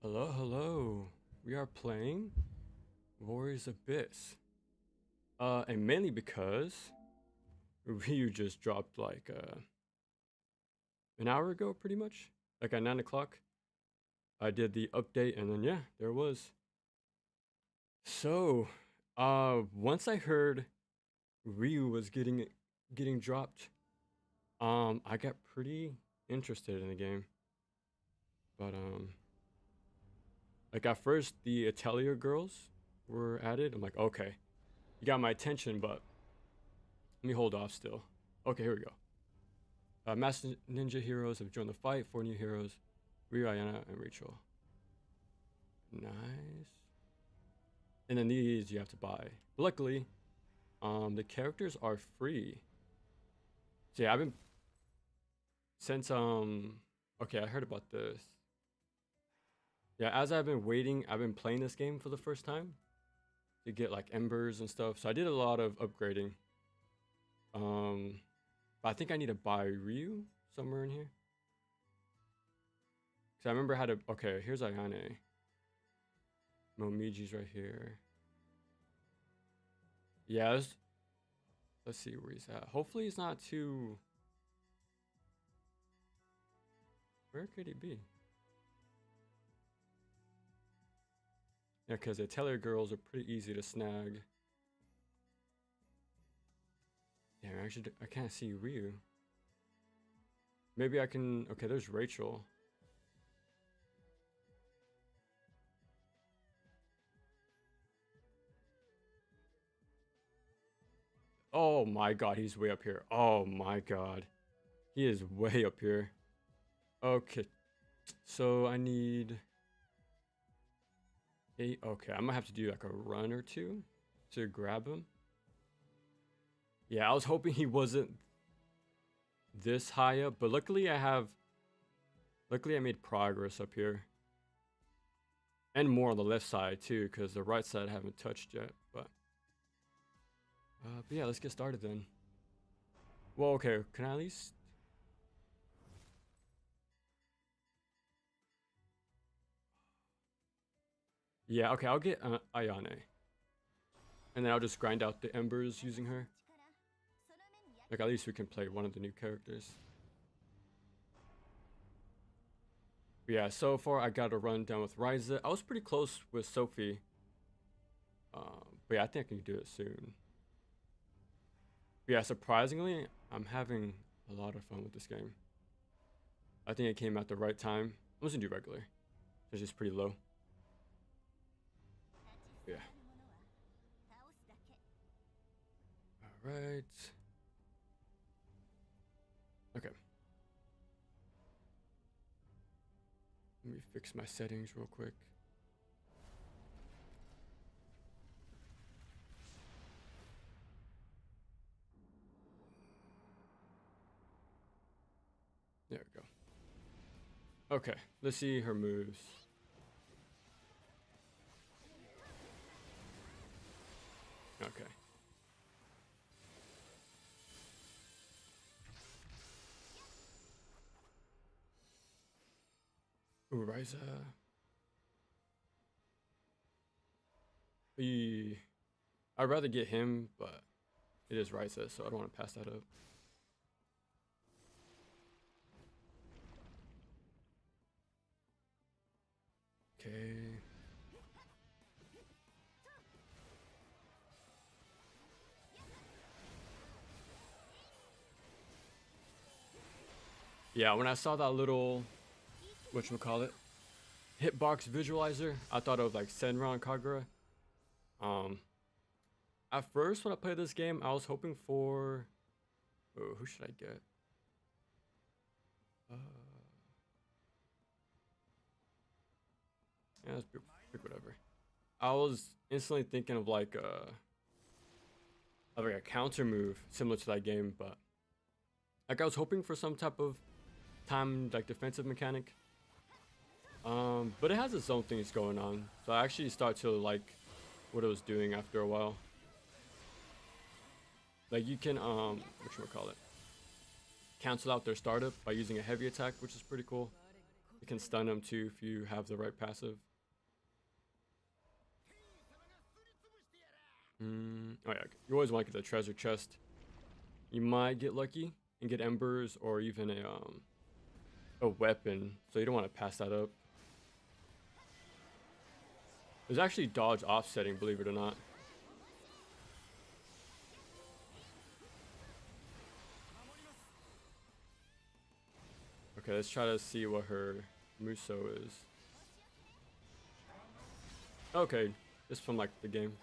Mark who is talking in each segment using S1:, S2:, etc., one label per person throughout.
S1: Hello, hello. We are playing Warriors Abyss. And mainly because Ryu just dropped like an hour ago, pretty much. Like at 9 o'clock. I did the update and then yeah, there it was. So, once I heard Ryu was getting dropped, I got pretty interested in the game. But like at first the Atelier girls were added. I'm like, okay, you got my attention, but let me hold off still. Okay, here we go. Master Ninja heroes have joined the fight. 4 new heroes: Ryu, Ayana, and Rachel. Nice. And then these you have to buy. But luckily, the characters are free. So yeah, I've been since Okay, I heard about this. Yeah, as I've been waiting, I've been playing this game for the first time to get like embers and stuff. So I did a lot of upgrading. Um, but I think I need to buy Ryu somewhere in here. Cause I remember how to. Okay, here's Ayane. Momiji's right here. Yeah, let's see where he's at. Hopefully he's not too. Where could he be? Yeah, because the Teller girls are pretty easy to snag. Damn, actually, I can't see Ryu. Maybe I can. Okay, there's Rachel. Oh my god, he's way up here. Oh my god. He is way up here. Okay, so I need eight. Okay, I'm gonna have to do like a run or two to grab him. Yeah, I was hoping he wasn't this high up, but luckily I made progress up here. And more on the left side too, because the right side I haven't touched yet. But yeah, let's get started then. Well, okay, can I at least? Yeah, okay, I'll get Ayane, and then I'll just grind out the embers using her. Like at least we can play one of the new characters. But yeah, so far I got a run down with Ryza. I was pretty close with Sophie. But yeah, I think I can do it soon. But yeah, surprisingly, I'm having a lot of fun with this game. I think it came at the right time. I'm just gonna do regular. It's just pretty low. Yeah. All right. Okay. Let me fix my settings real quick. There we go. Okay, let's see her moves. Okay. Ooh, Ryza. I'd rather get him, but it is Ryza, so I don't want to pass that up. Okay. Yeah, when I saw that little, whatchamacallit, hitbox visualizer, I thought it was like Senran Kagura. Um, at first when I played this game, I was hoping for, oh, who should I get? Uh, yeah, let's pick whatever. I was instantly thinking of like a counter move similar to that game, but like I was hoping for some type of timed like defensive mechanic. But it has its own things going on, so I actually start to like what it was doing after a while. Like you can whatchamacallit, cancel out their startup by using a heavy attack, which is pretty cool. You can stun them too if you have the right passive. Oh yeah, you always want to get the treasure chest. You might get lucky and get embers or even a weapon, so you don't want to pass that up. There's actually dodge offsetting, believe it or not. Okay, let's try to see what her Musou is. Okay, this from like the game.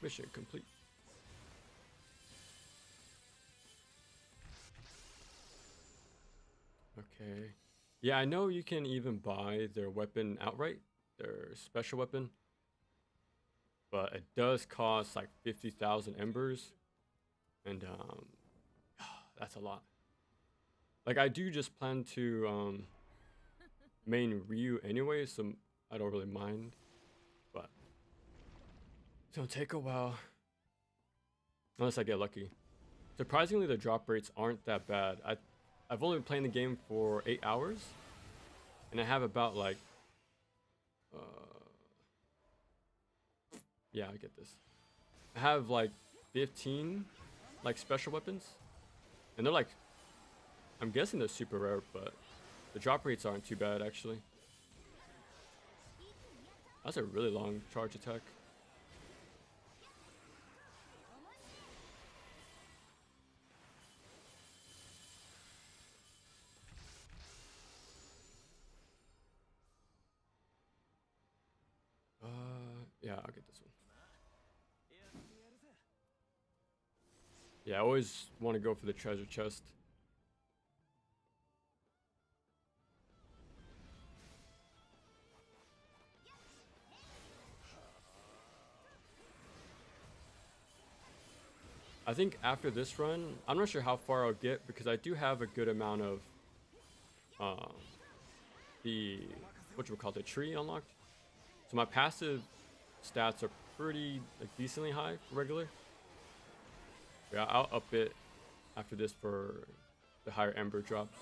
S1: Mission complete. Okay. Yeah, I know you can even buy their weapon outright, their special weapon. But it does cost like 50,000 embers. And that's a lot. Like I do just plan to main Ryu anyway, so I don't really mind. But it's gonna take a while. Unless I get lucky. Surprisingly, the drop rates aren't that bad. I've only been playing the game for 8 hours, and I have about like, yeah, I get this. I have like 15 like special weapons, and they're like, I'm guessing they're super rare, but the drop rates aren't too bad actually. That's a really long charge attack. Yeah, I'll get this one. Yeah, I always want to go for the treasure chest. I think after this run, I'm not sure how far I'll get because I do have a good amount of the the tree unlocked. So my passive stats are pretty like decently high for regular. Yeah, I'll up it after this for the higher ember drops.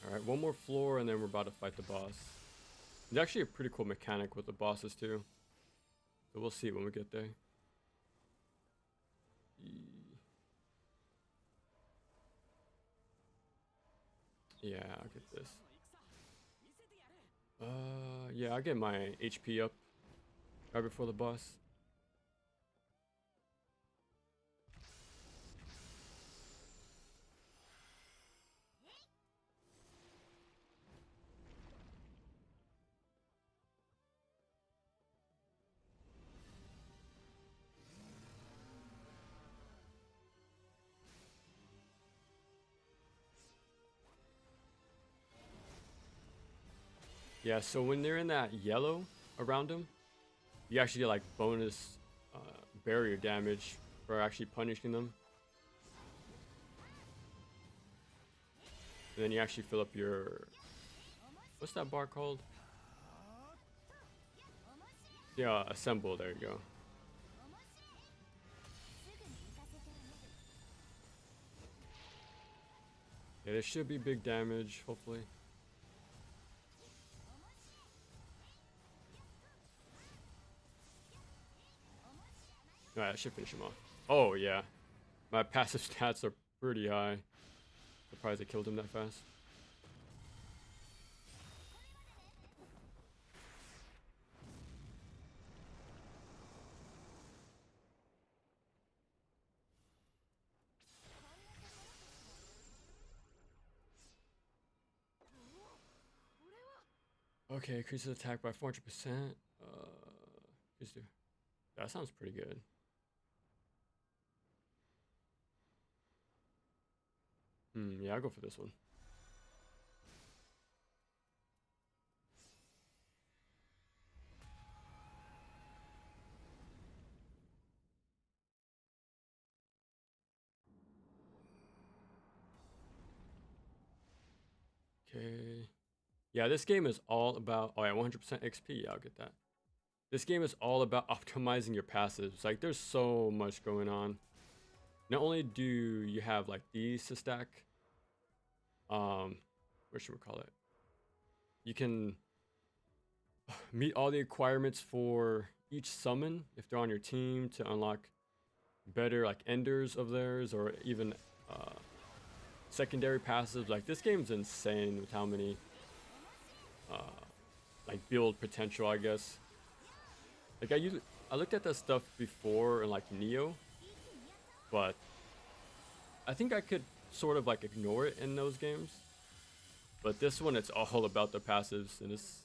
S1: Alright, one more floor and then we're about to fight the boss. It's actually a pretty cool mechanic with the bosses too. So we'll see when we get there. Yeah, I'll get this. Yeah, I'll get my HP up right before the boss. Yeah, so when they're in that yellow around them, you actually get like bonus barrier damage for actually punishing them. And then you actually fill up your... What's that bar called? Yeah, assemble, there you go. Yeah, there should be big damage, hopefully. Alright, I should finish him off. Oh, yeah. My passive stats are pretty high. Surprised I killed him that fast. Okay, increases attack by 400%. Just do. That sounds pretty good. Yeah, I'll go for this one. Okay. Yeah, this game is all about... Oh yeah, 100% XP. Yeah, I'll get that. This game is all about optimizing your passives. Like there's so much going on. Not only do you have like these to stack, what should we call it? You can meet all the requirements for each summon if they're on your team to unlock better like enders of theirs or even secondary passives. Like this game's insane with how many like build potential, I guess. Like I looked at that stuff before in like Neo, but I think I could sort of like ignore it in those games. But this one, it's all about the passives, and it's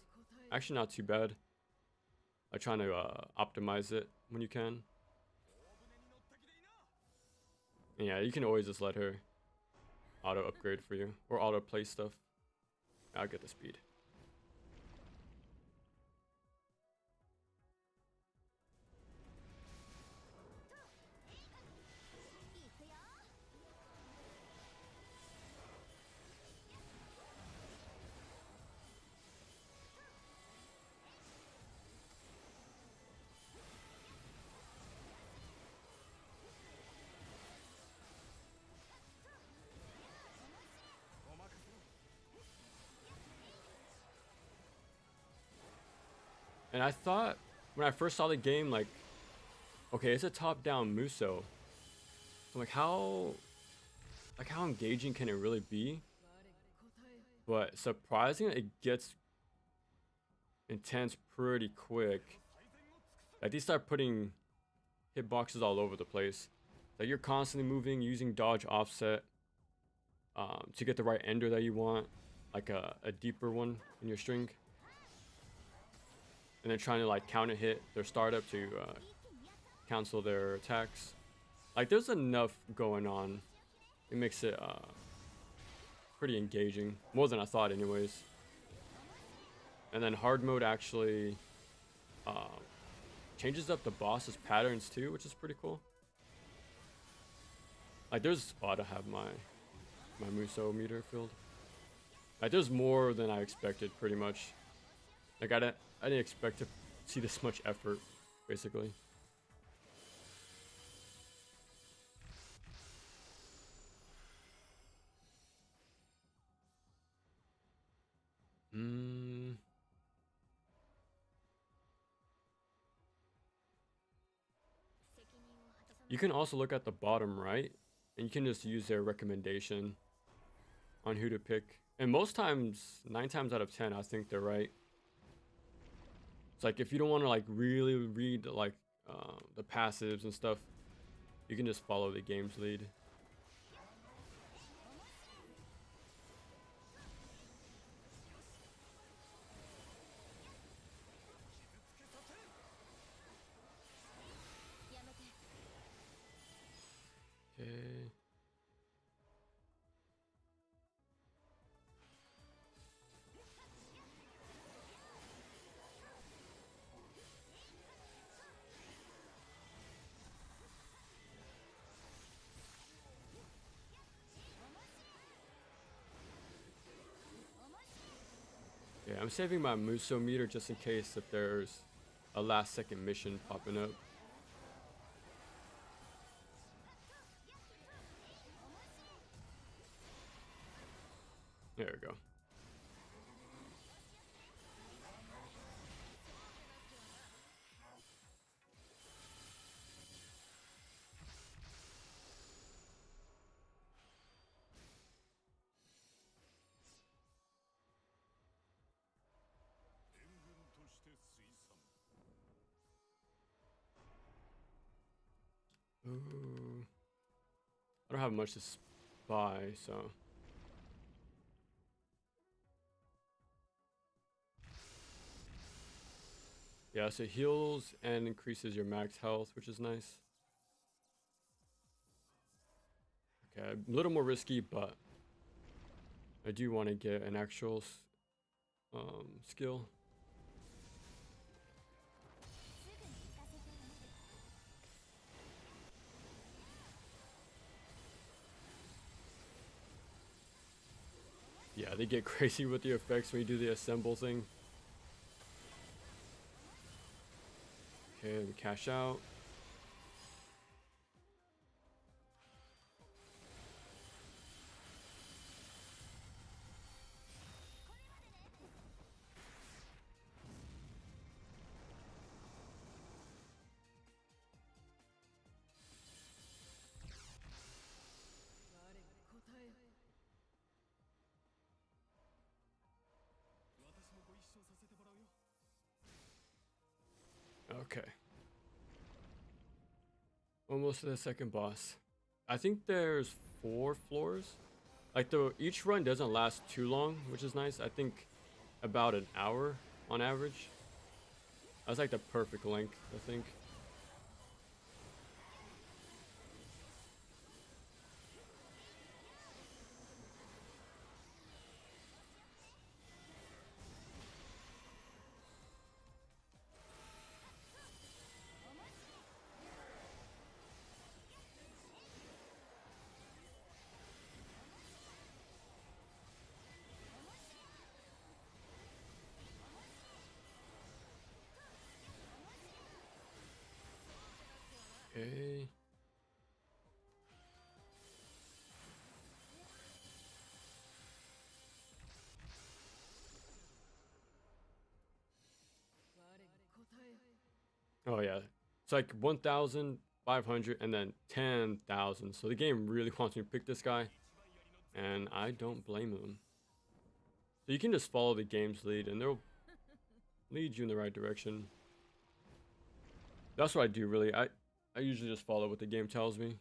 S1: actually not too bad. I'm trying to optimize it when you can. And yeah, you can always just let her auto upgrade for you or auto play stuff. I'll get the speed. And I thought when I first saw the game, like, okay, it's a top-down Musou. So like how engaging can it really be? But surprisingly, it gets intense pretty quick. Like they start putting hitboxes all over the place. Like you're constantly moving, using dodge offset to get the right ender that you want, like a deeper one in your string. And then trying to like counter hit their startup to cancel their attacks. Like there's enough going on. It makes it pretty engaging, more than I thought anyways. And then hard mode actually changes up the boss's patterns too, which is pretty cool. Like there's, oh, I don't have my Musou meter filled. Like there's more than I expected pretty much. Like I didn't expect to see this much effort, basically. You can also look at the bottom right, and you can just use their recommendation on who to pick. And most times, 9 times out of 10, I think they're right. It's like if you don't want to like really read like the passives and stuff, you can just follow the game's lead. Okay. Yeah, I'm saving my Musou meter just in case if there's a last second mission popping up. There we go. Ooh. I don't have much to buy, so. Yeah, so it heals and increases your max health, which is nice. Okay, a little more risky, but I do want to get an actual skill. Yeah, they get crazy with the effects when you do the assemble thing. Okay, we cash out. Okay. Almost to the second boss. I think there's 4 floors. Like each run doesn't last too long, which is nice. I think about an hour on average. That's like the perfect length, I think. Okay. Oh yeah. It's like 1,500 and then 10,000. So the game really wants me to pick this guy. And I don't blame them. So you can just follow the game's lead and they'll lead you in the right direction. That's what I do really. I usually just follow what the game tells me.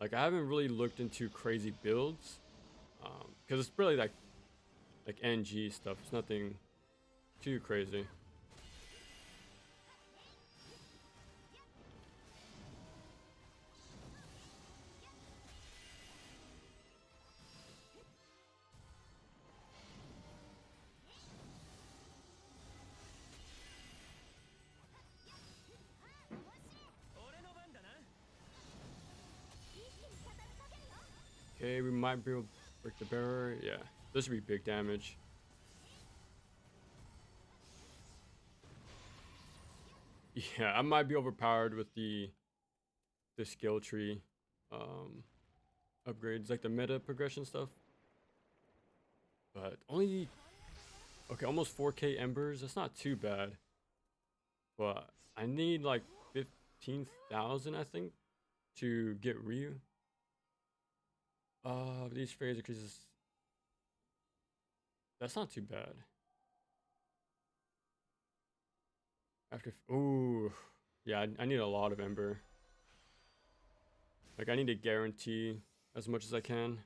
S1: Like I haven't really looked into crazy builds. Because it's really like NG stuff. It's nothing too crazy. Okay, we might be able to break the barrier. Yeah, this would be big damage. Yeah, I might be overpowered with the skill tree upgrades, like the meta progression stuff. But only okay, almost 4K embers. That's not too bad. But I need like 15,000, I think, to get Ryu. These phase increases. That's not too bad. After, ooh, yeah, I need a lot of ember. Like I need to guarantee as much as I can.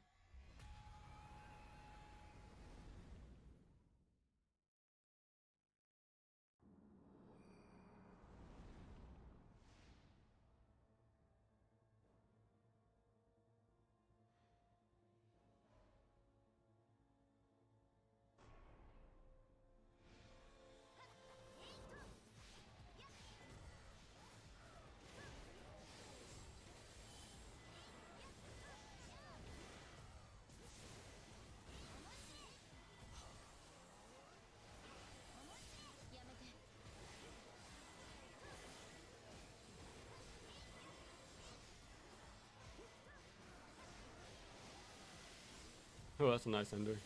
S1: Oh, that's a nice ender.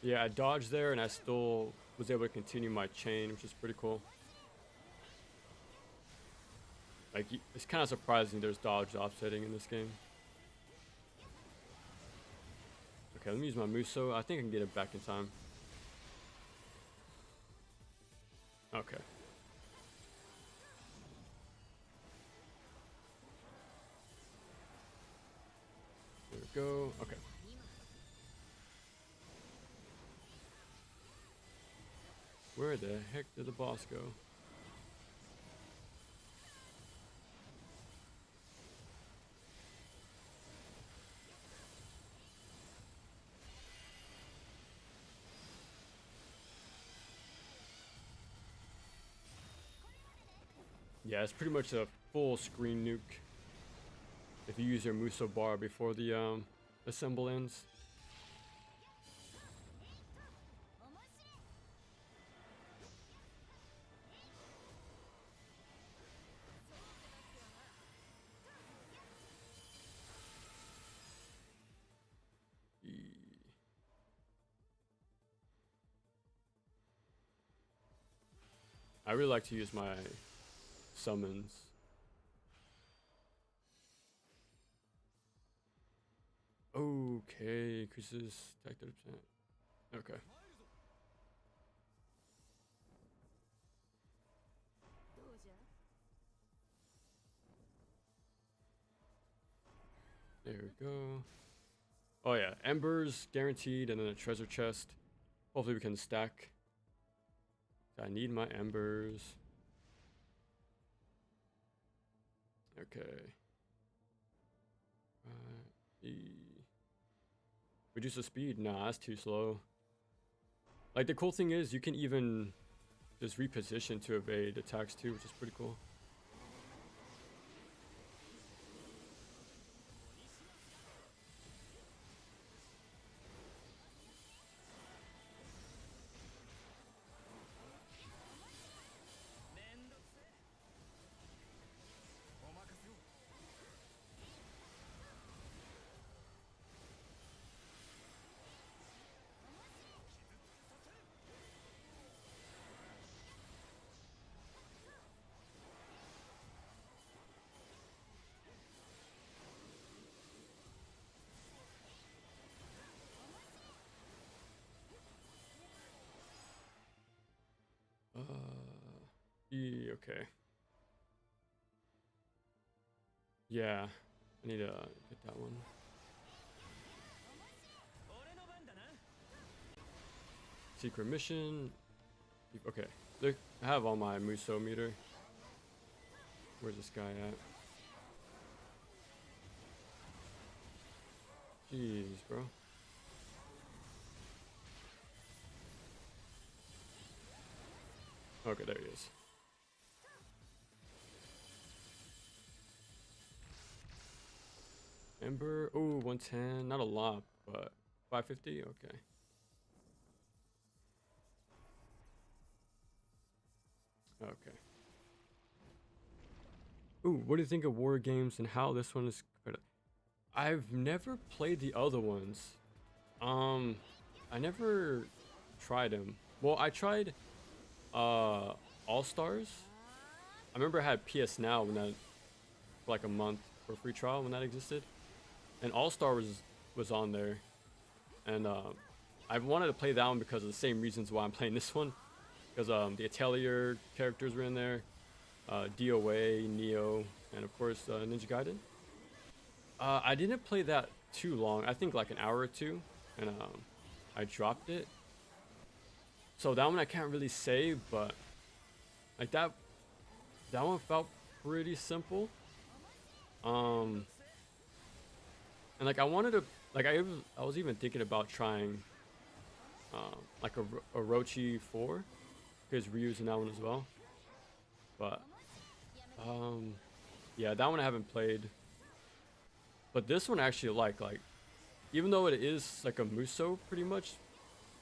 S1: Yeah, I dodged there and I still was able to continue my chain, which is pretty cool. Like, it's kind of surprising there's dodge offsetting in this game. Okay, let me use my Musou. I think I can get it back in time. Okay. There we go. Okay. Where the heck did the boss go? Yeah, it's pretty much a full screen nuke if you use your Musou bar before the assemble ends. I really like to use my summons. Okay, increases attack 30%. Okay. There we go. Oh yeah, embers guaranteed, and then a treasure chest. Hopefully we can stack. I need my embers. Okay. E. Reduce the speed? Nah, that's too slow. Like, the cool thing is you can even just reposition to evade attacks too, which is pretty cool. Okay. Yeah, I need to get that one. Secret mission. Okay, look, I have all my Musou meter. Where's this guy at? Jeez, bro. Okay, there he is. Ember, oh, 110, not a lot, but 550, okay. Okay. Ooh, what do you think of war games and how this one is compared to? I've never played the other ones. I never tried them. Well, I tried All Stars. I remember I had PS Now when that, for like a month for a free trial when that existed. And All Star was on there, and I wanted to play that one because of the same reasons why I'm playing this one, because the Atelier characters were in there, DOA, Neo, and of course Ninja Gaiden. I didn't play that too long. I think like an hour or two, and I dropped it. So that one I can't really say, but like that one felt pretty simple. And like I wanted to, like I was even thinking about trying like a Orochi 4, because Ryu's in that one as well. But yeah, that one I haven't played. But this one I actually like even though it is like a Musou pretty much,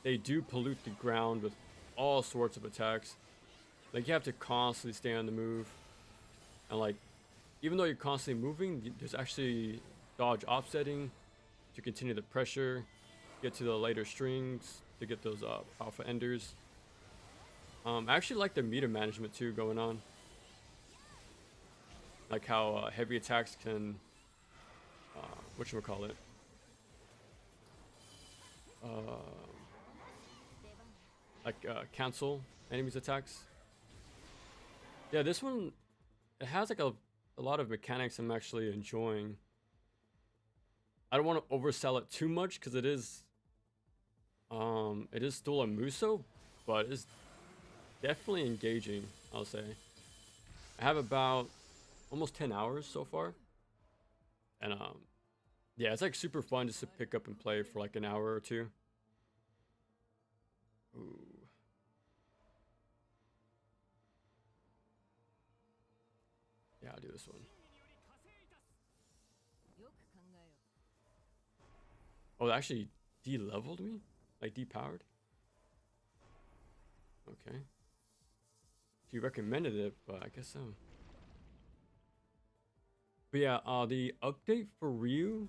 S1: they do pollute the ground with all sorts of attacks. Like you have to constantly stay on the move, and like even though you're constantly moving, there's actually dodge offsetting to continue the pressure, get to the later strings to get those powerful enders. I actually like the meter management too going on, like how heavy attacks can whatchamacallit, cancel enemies attacks. Yeah, this one, it has like a lot of mechanics I'm actually enjoying. I don't want to oversell it too much because it is still a Musou, but it's definitely engaging, I'll say. I have about almost 10 hours so far, and yeah, it's like super fun just to pick up and play for like an hour or two. Ooh. Yeah, I'll do this one. Oh, it actually de-leveled me? Like depowered? Okay. She recommended it, but I guess so. But yeah, the update for Ryu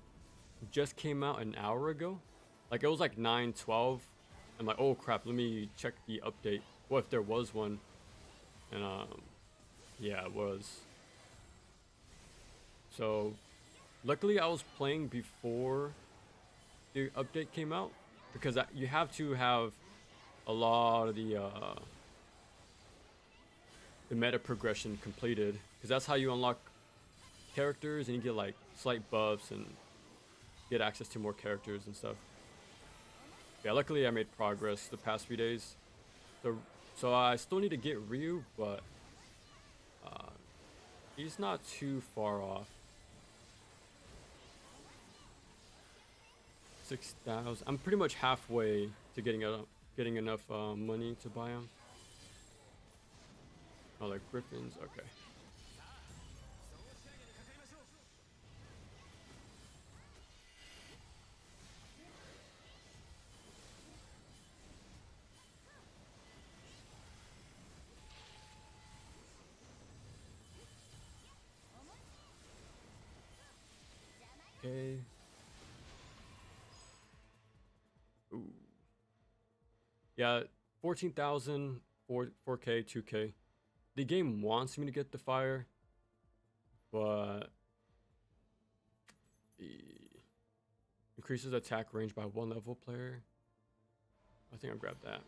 S1: just came out an hour ago. Like it was like 9:12. I'm like, oh crap, let me check the update. What if there was one? And yeah, it was. So luckily I was playing before the update came out, because you have to have a lot of the meta progression completed, because that's how you unlock characters and you get like slight buffs and get access to more characters and stuff. Yeah, luckily I made progress the past few days. So I still need to get Ryu, but he's not too far off. 6,000. I'm pretty much halfway to getting enough money to buy him. Oh, like Griffins. Okay. Okay. Ooh. Yeah, 14,000, 4K, 2K. The game wants me to get the fire, but increases attack range by 1 level player. I think I'll grab that.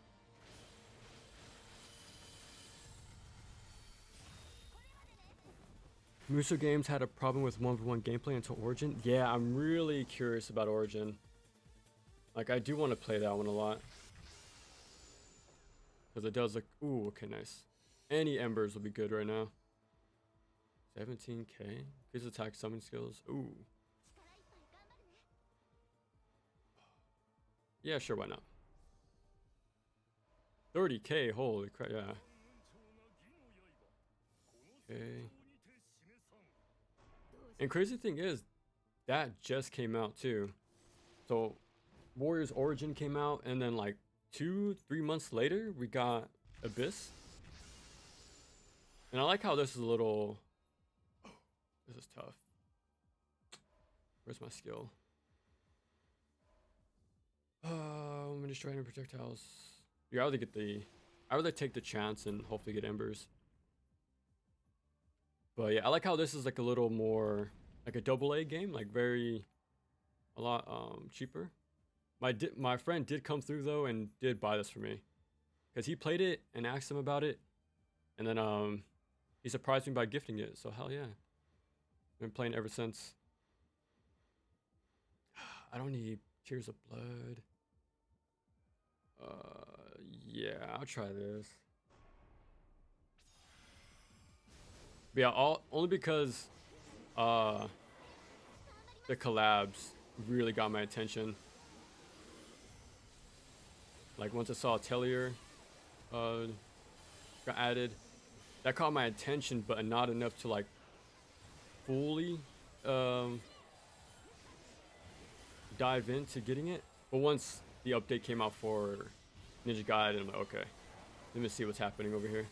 S1: Musou Games had a problem with 1v1 gameplay until Origin. Yeah, I'm really curious about Origin. Like, I do want to play that one a lot. Because it does look... Ooh, okay, nice. Any embers will be good right now. 17k? Increase attack summon skills. Ooh. Yeah, sure, why not? 30k, holy crap, yeah. Okay. And crazy thing is, that just came out too. So, Warriors Origin came out, and then like 2-3 months later, we got Abyss. And I like how this is a little... This is tough. Where's my skill? I'm gonna try to projectiles. Yeah, I would take the chance and hopefully get embers. But yeah, I like how this is like a little more like a AA game, like a lot cheaper. My friend did come through though and did buy this for me, because he played it and asked him about it, and then he surprised me by gifting it. So hell yeah, been playing ever since. I don't need Tears of Blood. Yeah, I'll try this. But yeah, only because the collabs really got my attention. Like once I saw Atelier got added, that caught my attention, but not enough to like fully dive into getting it. But once the update came out for Ninja Gaiden, I'm like, okay, let me see what's happening over here.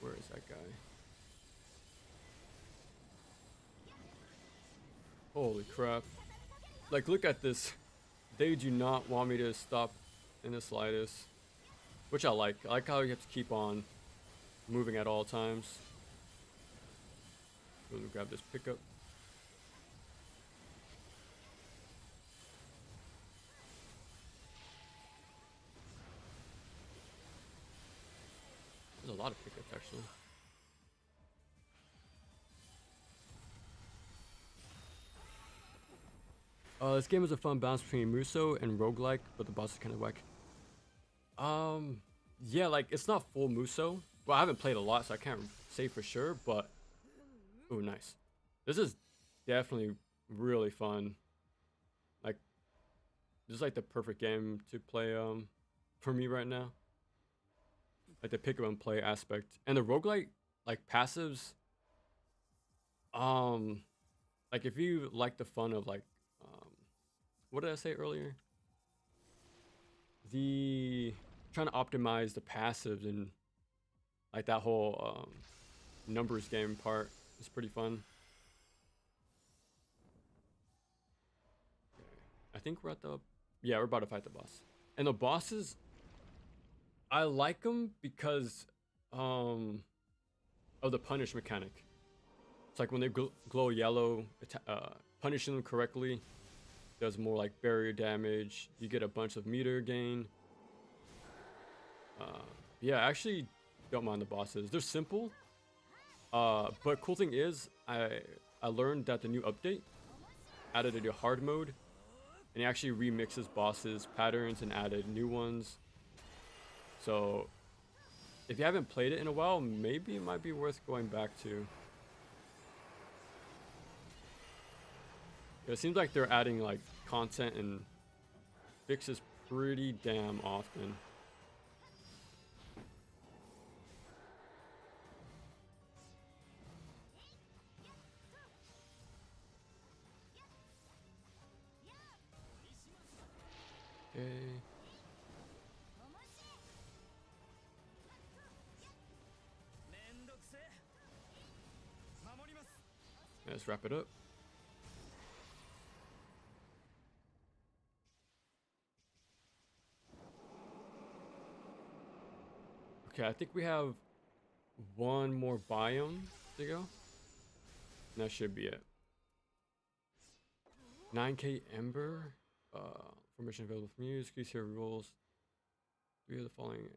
S1: Where is that guy? Holy crap. Like, look at this. They do not want me to stop in the slightest. Which I like. I like how you have to keep on moving at all times. Let me grab this pickup. There's a lot of pickups actually. This game is a fun balance between Musou and roguelike, but the boss is kind of whack. Yeah, like it's not full Musou. Well, I haven't played a lot, so I can't say for sure, but oh, nice. This is definitely really fun. Like, this is like the perfect game to play for me right now. Like the pick up and play aspect, and the roguelike like passives. Like if you like the fun of like what did I say earlier? The trying to optimize the passives and like that whole numbers game part is pretty fun. Okay. I think we're at the we're about to fight the boss. And the bosses, I like them because of the punish mechanic. It's like when they glow yellow, punishing them correctly does more like barrier damage. You get a bunch of meter gain. Yeah, I actually don't mind the bosses. They're simple. But cool thing is, I learned that the new update added a new hard mode, and it actually remixes bosses patterns and added new ones. So if you haven't played it in a while, maybe it might be worth going back to. It seems like they're adding like content and fixes pretty damn often. Okay. Let's wrap it up. Okay, I think we have one more biome to go. And that should be it. 9k Ember. Formation available from you. Increase your rules. 3 of the following.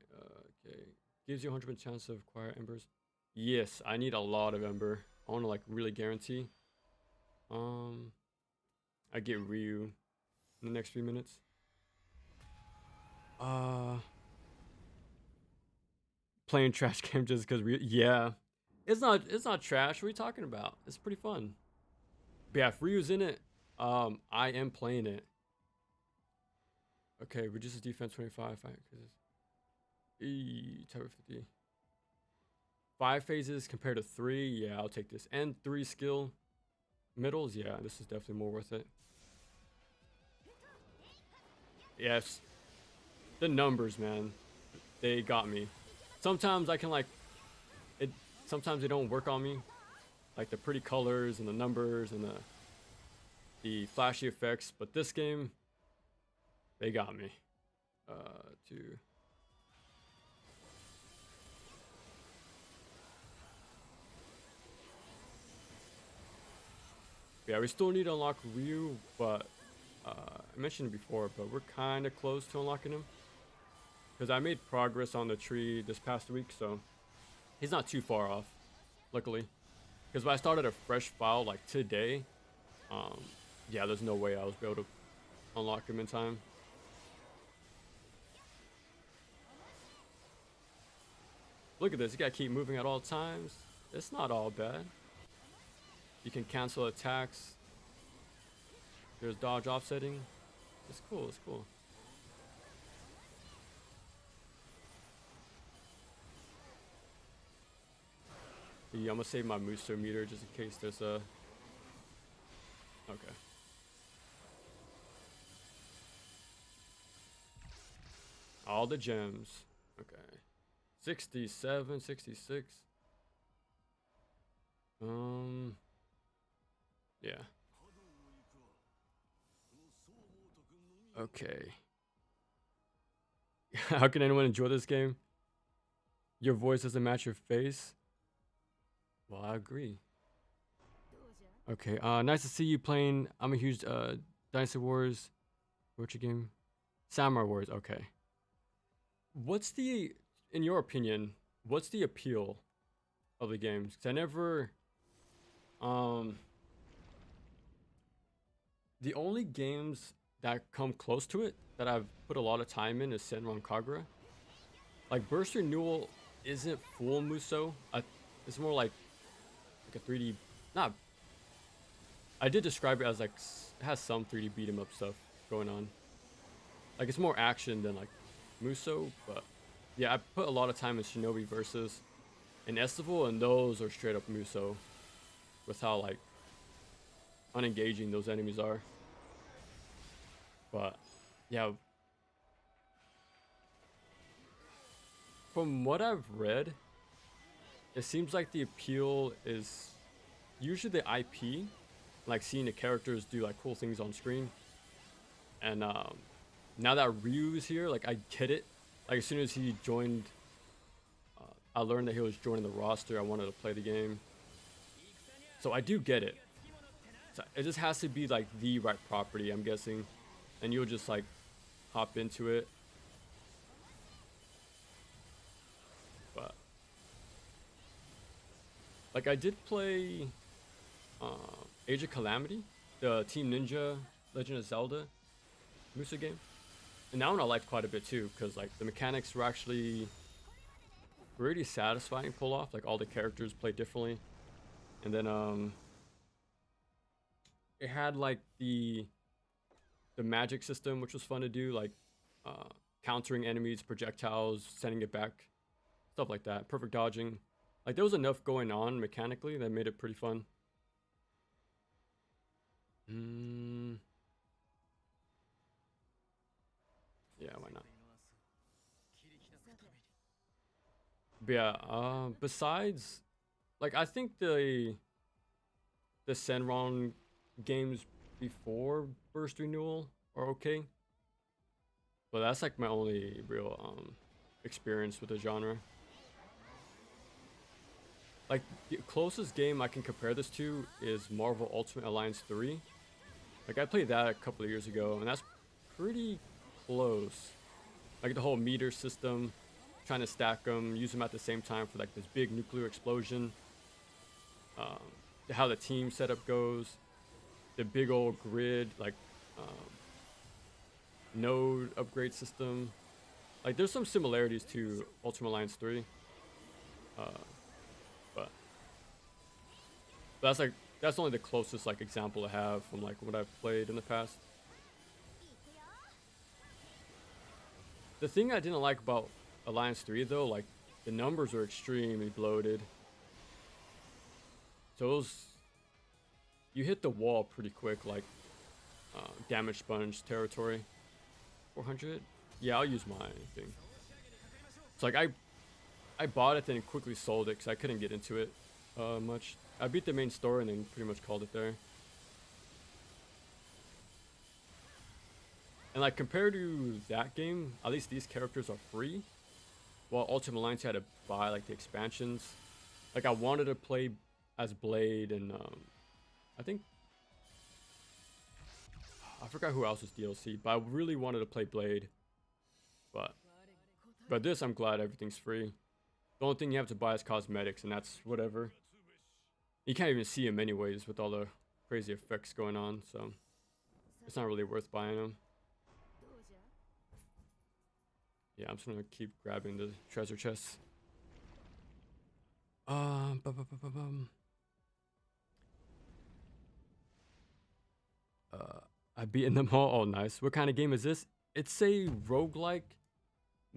S1: Okay. Gives you 100% chance to acquire Embers. Yes, I need a lot of Ember. I want to like really guarantee. I get Ryu in the next few minutes. Playing trash game just because yeah. It's not trash. What are you talking about? It's pretty fun. But yeah, if Ryu's in it, I am playing it. Okay, reduces defense 25. Type of 50. 5 phases compared to 3. Yeah, I'll take this. And 3 skill middles. Yeah, this is definitely more worth it. Yes. The numbers, man. They got me. Sometimes I can like it. Sometimes they don't work on me. Like the pretty colors and the numbers and the flashy effects. But this game, they got me. 2. Yeah, we still need to unlock Ryu, but I mentioned it before, but we're kind of close to unlocking him. Because I made progress on the tree this past week, so he's not too far off, luckily. Because when I started a fresh file like today, yeah, there's no way I was able to unlock him in time. Look at this, you gotta keep moving at all times. It's not all bad. You can cancel attacks. There's dodge offsetting. It's cool, it's cool. Yeah, I'm gonna save my Musou meter just in case there's a... Okay. All the gems. Okay. 67, 66. Yeah. Okay. How can anyone enjoy this game? Your voice doesn't match your face? Well, I agree. Okay, nice to see you playing. I'm a huge Dynasty Wars. What's your game? Samurai Wars, okay. What's the, in your opinion, what's the appeal of the games? Because I never, the only games that come close to it that I've put a lot of time in is Senran Kagura. Like Burst Renewal isn't full Musou. It's more like a 3D, not, I did describe it as like, it has some 3D beat 'em up stuff going on. Like it's more action than like Musou, but yeah, I put a lot of time in Shinobi Versus and Estival, and those are straight up Musou with how like unengaging those enemies are. But yeah, from what I've read, it seems like the appeal is usually the IP, like seeing the characters do like cool things on screen. And now that Ryu's here, like I get it. Like as soon as he joined, I learned that he was joining the roster. I wanted to play the game, so I do get it. So it just has to be like the right property, I'm guessing, and you'll just like hop into it. But like I did play Age of Calamity, the Team Ninja Legend of Zelda Musou game, and that one I liked quite a bit too, because like the mechanics were actually pretty satisfying to pull off. Like all the characters play differently, and then it had like the magic system, which was fun to do, like countering enemies projectiles, sending it back, stuff like that, perfect dodging. Like there was enough going on mechanically that made it pretty fun. Yeah, why not? But yeah, besides, like I think the Senron games before Burst Renewal are okay, but that's like my only real experience with the genre. Like the closest game I can compare this to is Marvel Ultimate Alliance 3. Like I played that a couple of years ago, and that's pretty close. Like the whole meter system, trying to stack them, use them at the same time for like this big nuclear explosion. How the team setup goes, the big old grid, like node upgrade system. Like there's some similarities to Ultimate Alliance 3, but that's only the closest like example I have from like what I've played in the past. The thing I didn't like about Alliance 3 though, like the numbers are extremely bloated. So those, you hit the wall pretty quick, like damage sponge territory. 400? Yeah, I'll use my thing. It's like I bought it then quickly sold it because I couldn't get into it much. I beat the main story and then pretty much called it there. And like compared to that game, at least these characters are free. While Ultimate Alliance you had to buy like the expansions. Like I wanted to play as Blade and I think I forgot who else was DLC, but I really wanted to play Blade. But this I'm glad everything's free. The only thing you have to buy is cosmetics, and that's whatever. You can't even see them anyways with all the crazy effects going on, so it's not really worth buying them. Yeah, I'm just gonna keep grabbing the treasure chests. I've beaten them all. Oh, nice. What kind of game is this? It's a roguelike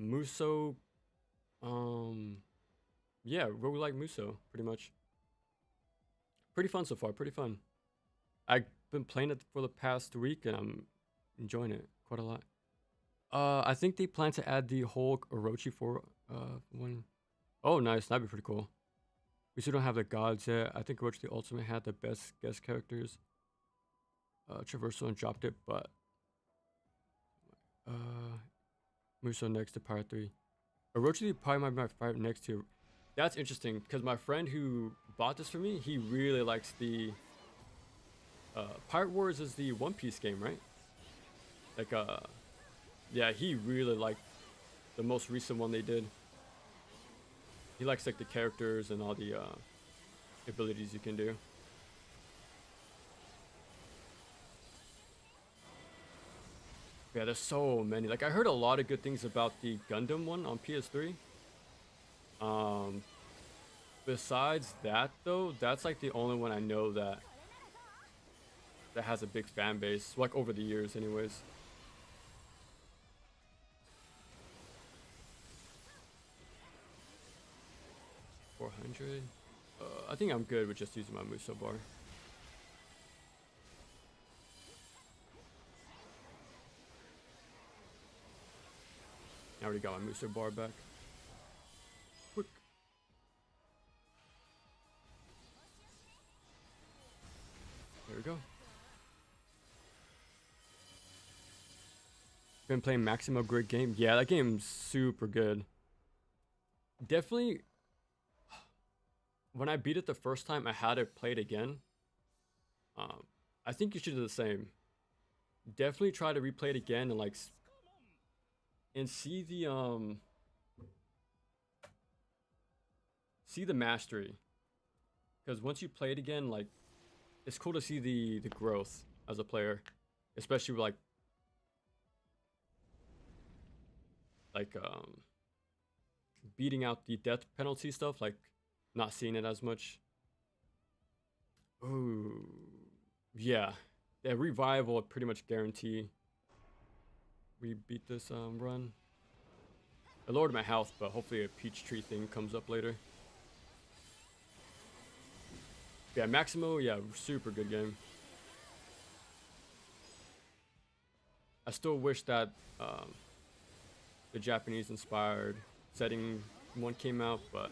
S1: Musou. Yeah, roguelike Musou, pretty much. Pretty fun so far. Pretty fun. I've been playing it for the past week, and I'm enjoying it quite a lot. I think they plan to add the whole Orochi for one. Oh, nice. That'd be pretty cool. We still don't have the gods yet. I think Orochi the Ultimate had the best guest characters. Traversal and dropped it, but Musou next to Pirate 3. Orochi probably might be my favorite next to. That's interesting because my friend who bought this for me, he really likes the Pirate Wars is the One Piece game, right? Like yeah, he really liked the most recent one they did. He likes like the characters and all the abilities you can do. Yeah, there's so many. Like I heard a lot of good things about the Gundam one on PS3. Besides that though, that's like the only one I know that has a big fan base, like over the years anyways. $400. I think I'm good with just using my Musou bar. already got my Musou bar back. Quick. There we go. Been playing Maximo, great game. Yeah, that game's super good. Definitely, when I beat it the first time, I had to play it again. I think you should do the same. Definitely try to replay it again and like, and see the mastery. Because once you play it again, like, it's cool to see the growth as a player, especially with like beating out the death penalty stuff, like not seeing it as much. Ooh, yeah, the revival would pretty much guarantee we beat this run. I lowered my health, but hopefully a peach tree thing comes up later. Yeah, Maximo, yeah, super good game. I still wish that the Japanese inspired setting one came out, but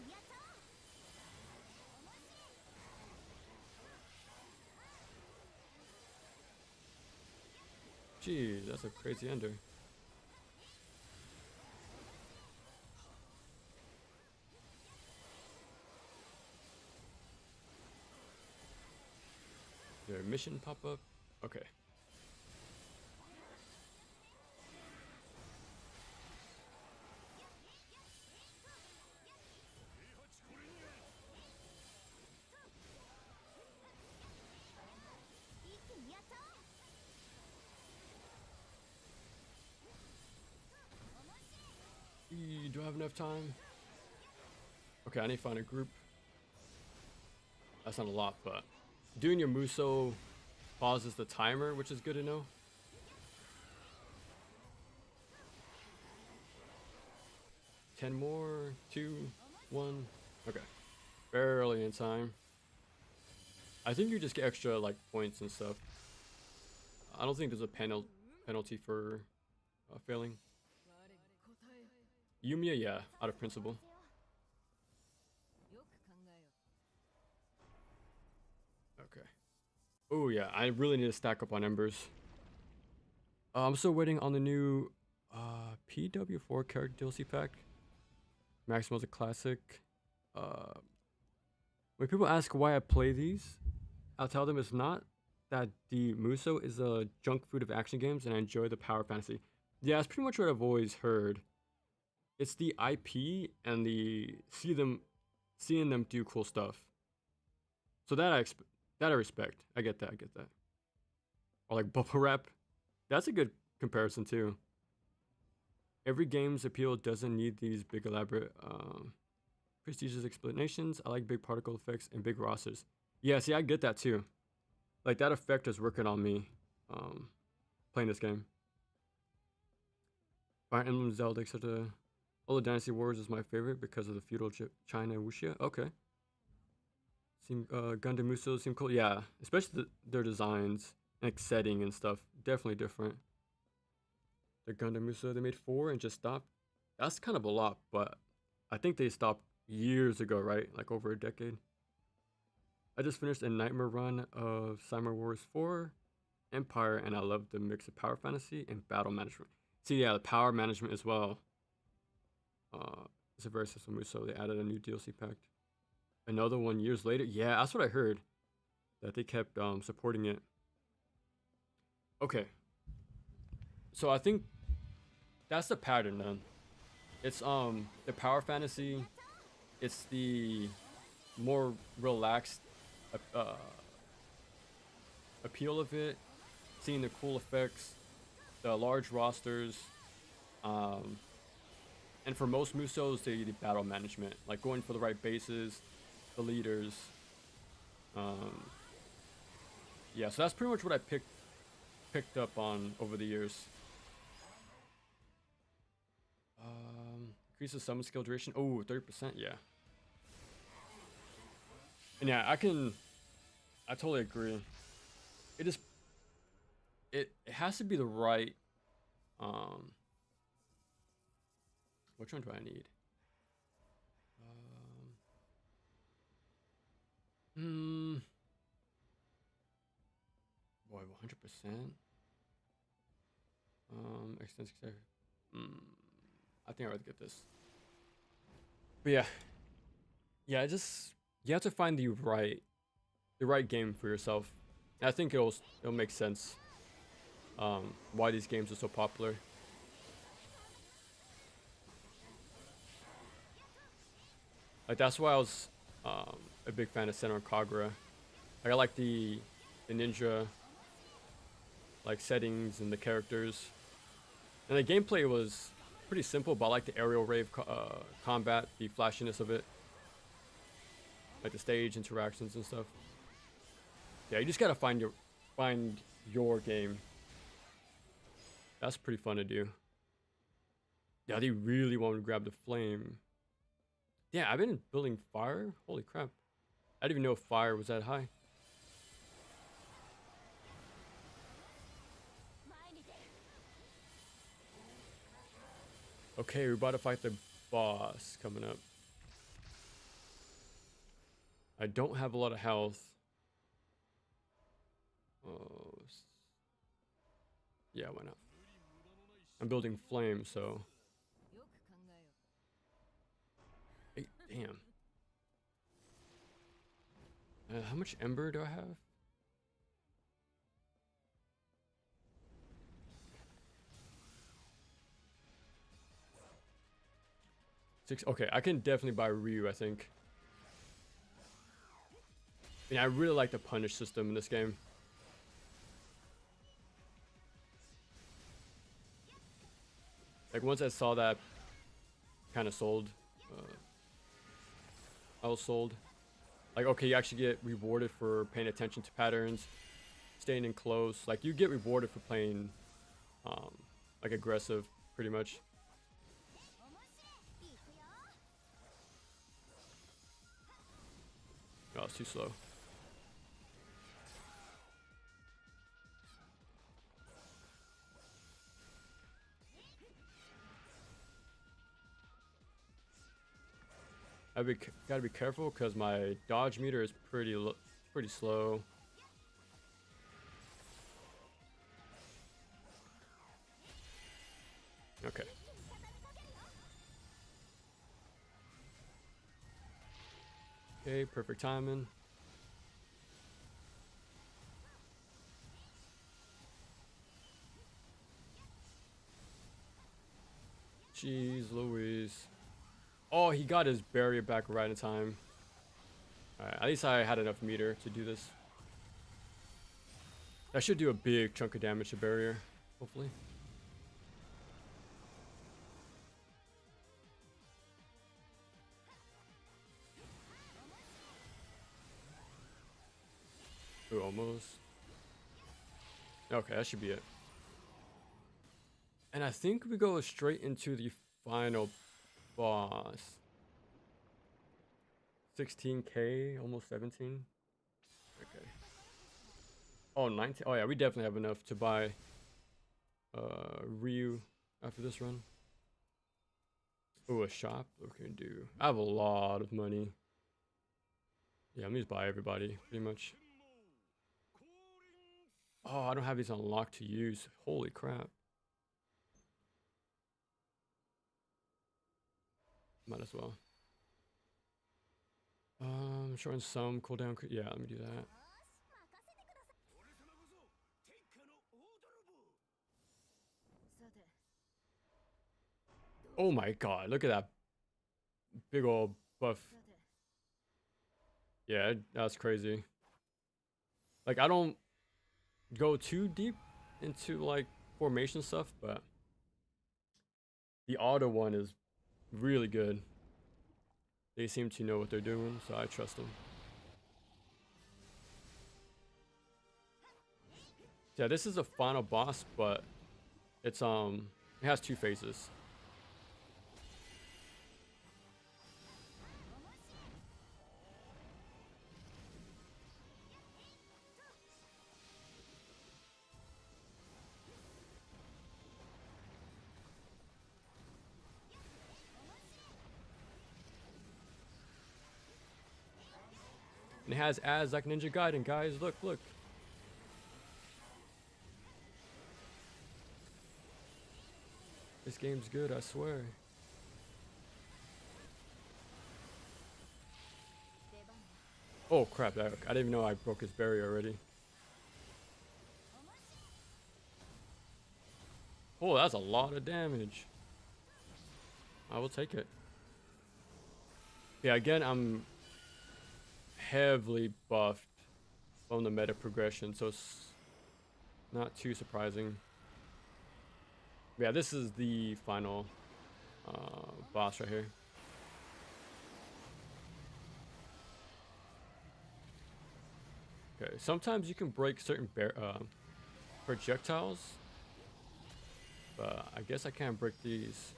S1: geez, that's a crazy ender. Is there a mission pop up? Okay. Do I have enough time? Okay, I need to find a group. That's not a lot, but doing your Musou pauses the timer, which is good to know. Ten more, 2, 1. Okay, barely in time. I think you just get extra like points and stuff. I don't think there's a penalty for failing. Yumiya, yeah, out of principle. Okay. Oh yeah, I really need to stack up on embers. I'm still waiting on the new PW4 character DLC pack. Maximo's a classic. When people ask why I play these, I'll tell them it's not that the Musou is a junk food of action games and I enjoy the power fantasy. Yeah, it's pretty much what I've always heard. It's the IP and the seeing them do cool stuff. So that I respect. I get that. Or like bubble wrap. That's a good comparison too. Every game's appeal doesn't need these big elaborate prestigious explanations. I like big particle effects and big rosters. Yeah, see, I get that too. Like that effect is working on me playing this game. Fire Emblem, Zelda, etc. All the Dynasty Wars is my favorite because of the feudal China wuxia. Okay. Gundam Musou seem cool. Yeah, especially their designs and like setting and stuff. Definitely different. The Gundam Musou, they made 4 and just stopped. That's kind of a lot, but I think they stopped years ago, right? Like over a decade. I just finished a nightmare run of Samurai Wars 4 Empire, and I love the mix of power fantasy and battle management. See, yeah, the power management as well. It's a very successful Musou. They added a new DLC pack. Another one years later. Yeah, that's what I heard. That they kept supporting it. Okay. So I think that's the pattern then. It's the power fantasy. It's the more relaxed appeal of it. Seeing the cool effects, the large rosters, and for most Musous, the battle management, like going for the right bases, the leaders. Yeah, so that's pretty much what I picked up on over the years. Increases summon skill duration. Oh, 30%, yeah. And yeah, I totally agree. It has to be the right Which one do I need? Boy, 100%. Extensive. I think I'd rather get this. But yeah. Just you have to find the right game for yourself. And I think it'll make sense. Why these games are so popular. Like that's why I was a big fan of Senran Kagura. Like I like the ninja like settings and the characters, and the gameplay was pretty simple. But I like the aerial rave combat, the flashiness of it, like the stage interactions and stuff. Yeah, you just gotta find your game. That's pretty fun to do. Yeah, they really want to grab the flame. Yeah, I've been building fire. Holy crap. I didn't even know fire was that high. Okay, we're about to fight the boss coming up. I don't have a lot of health. Oh. Yeah, why not? I'm building flame, so... Hey, damn. How much ember do I have? 6. Okay, I can definitely buy Ryu, I think. I really like the punish system in this game. Like once I saw that, kind of sold. I was sold. Like, okay, you actually get rewarded for paying attention to patterns, staying in close. Like you get rewarded for playing like aggressive, pretty much. Oh, it's too slow. Gotta be careful because my dodge meter is pretty slow. Okay. Okay, perfect timing. Jeez Louise. Oh, he got his barrier back right in time. Alright, at least I had enough meter to do this. That should do a big chunk of damage to barrier, hopefully. Ooh, almost. Okay, that should be it. And I think we go straight into the final boss. 16k, almost 17. Okay. Oh, 19. Oh yeah, we definitely have enough to buy Ryu after this run. Oh, a shop. Okay, do. I have a lot of money. Yeah, let me just buy everybody, pretty much. Oh, I don't have these unlocked to use. Holy crap. Might as well. Shorten some cooldown. Yeah, let me do that. Oh my god, look at that big old buff. Yeah, that's crazy. Like, I don't go too deep into like formation stuff, but the auto one is really good. They seem to know what they're doing, so I trust them. Yeah, this is a final boss, but it's it has 2 phases. And it has ads like Ninja Gaiden, guys. Look, look. This game's good, I swear. Oh crap, I didn't even know I broke his barrier already. Oh, that's a lot of damage. I will take it. Yeah, again, I'm heavily buffed from the meta progression, so it's not too surprising. Yeah, this is the final boss right here. Okay, sometimes you can break certain projectiles, but I guess I can't break these.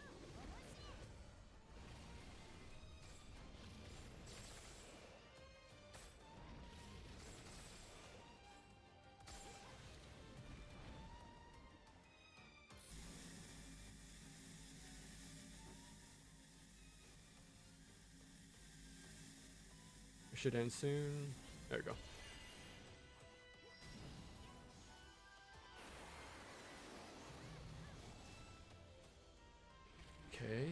S1: It should end soon. There we go. Okay.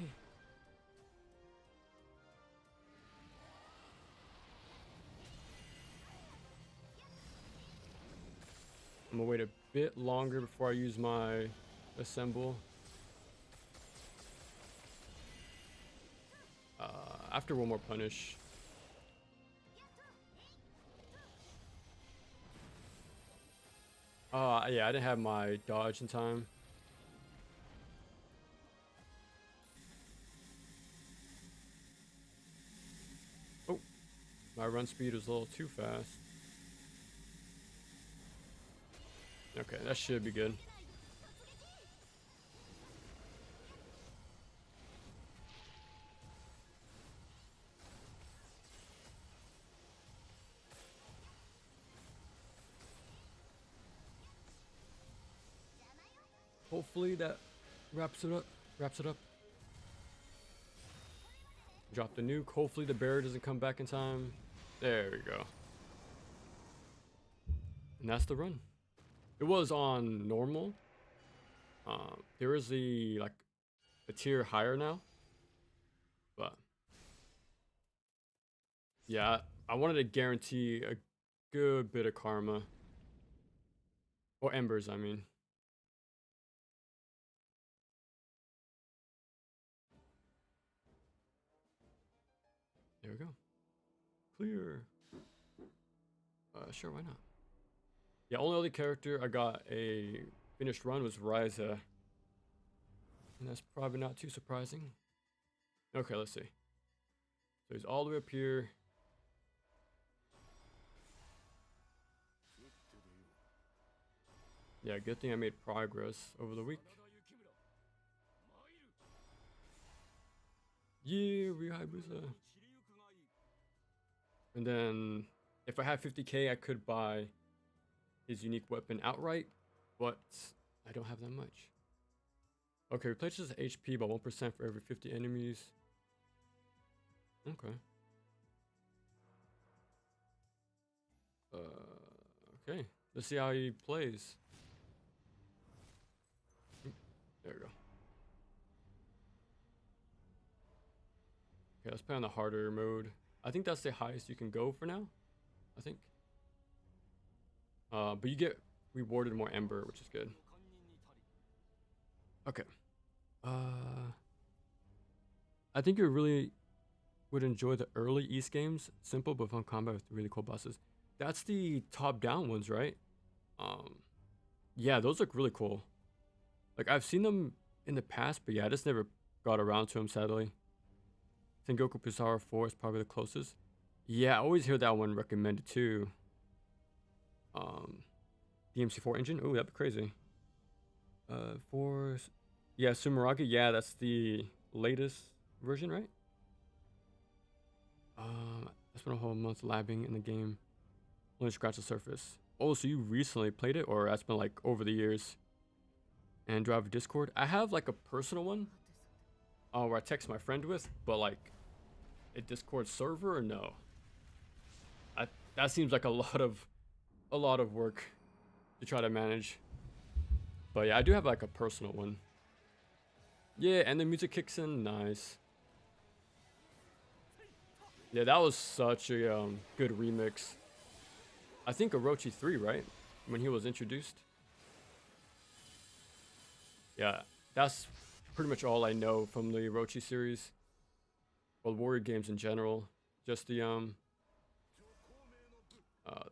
S1: I'm gonna wait a bit longer before I use my assemble. After one more punish. Yeah, I didn't have my dodge in time. Oh, my run speed was a little too fast. Okay, that should be good. Hopefully that wraps it up. Drop the nuke. Hopefully the bear doesn't come back in time. There we go. And that's the run. It was on normal. There is a tier higher now. But yeah, I wanted to guarantee a good bit of karma. Or embers, I mean. There we go. Clear. Sure, why not? Yeah, only other character I got a finished run was Ryza. And that's probably not too surprising. Okay, let's see. So he's all the way up here. Yeah, good thing I made progress over the week. Yeah, Ryu Hayabusa. And then if I had 50k, I could buy his unique weapon outright, but I don't have that much. Okay, replaces HP by 1% for every 50 enemies. Okay. Okay. Let's see how he plays. There we go. Okay, let's play on the harder mode. I think that's the highest you can go for now. I think. But you get rewarded more Ember, which is good. Okay. I think you really would enjoy the early East games. Simple but fun combat with really cool bosses. That's the top-down ones, right? Yeah, those look really cool. Like, I've seen them in the past, but yeah, I just never got around to them, sadly. Sengoku Pizarro 4 is probably the closest. Yeah, I always hear that one recommended too. DMC4 engine? Oh, that'd be crazy. Yeah, Sumeragi. Yeah, that's the latest version, right? I spent a whole month labbing in the game. Only scratched the surface. Oh, so you recently played it, or that's been like over the years? And do I have a Discord? I have like a personal one, where I text my friend with, but like a Discord server or no? that seems like a lot of work to try to manage. But yeah, I do have like a personal one. Yeah, and the music kicks in, nice. Yeah, that was such a good remix. I think Orochi 3, right? When he was introduced. Yeah, that's pretty much all I know from the Orochi series. Well, Warrior games in general. Just the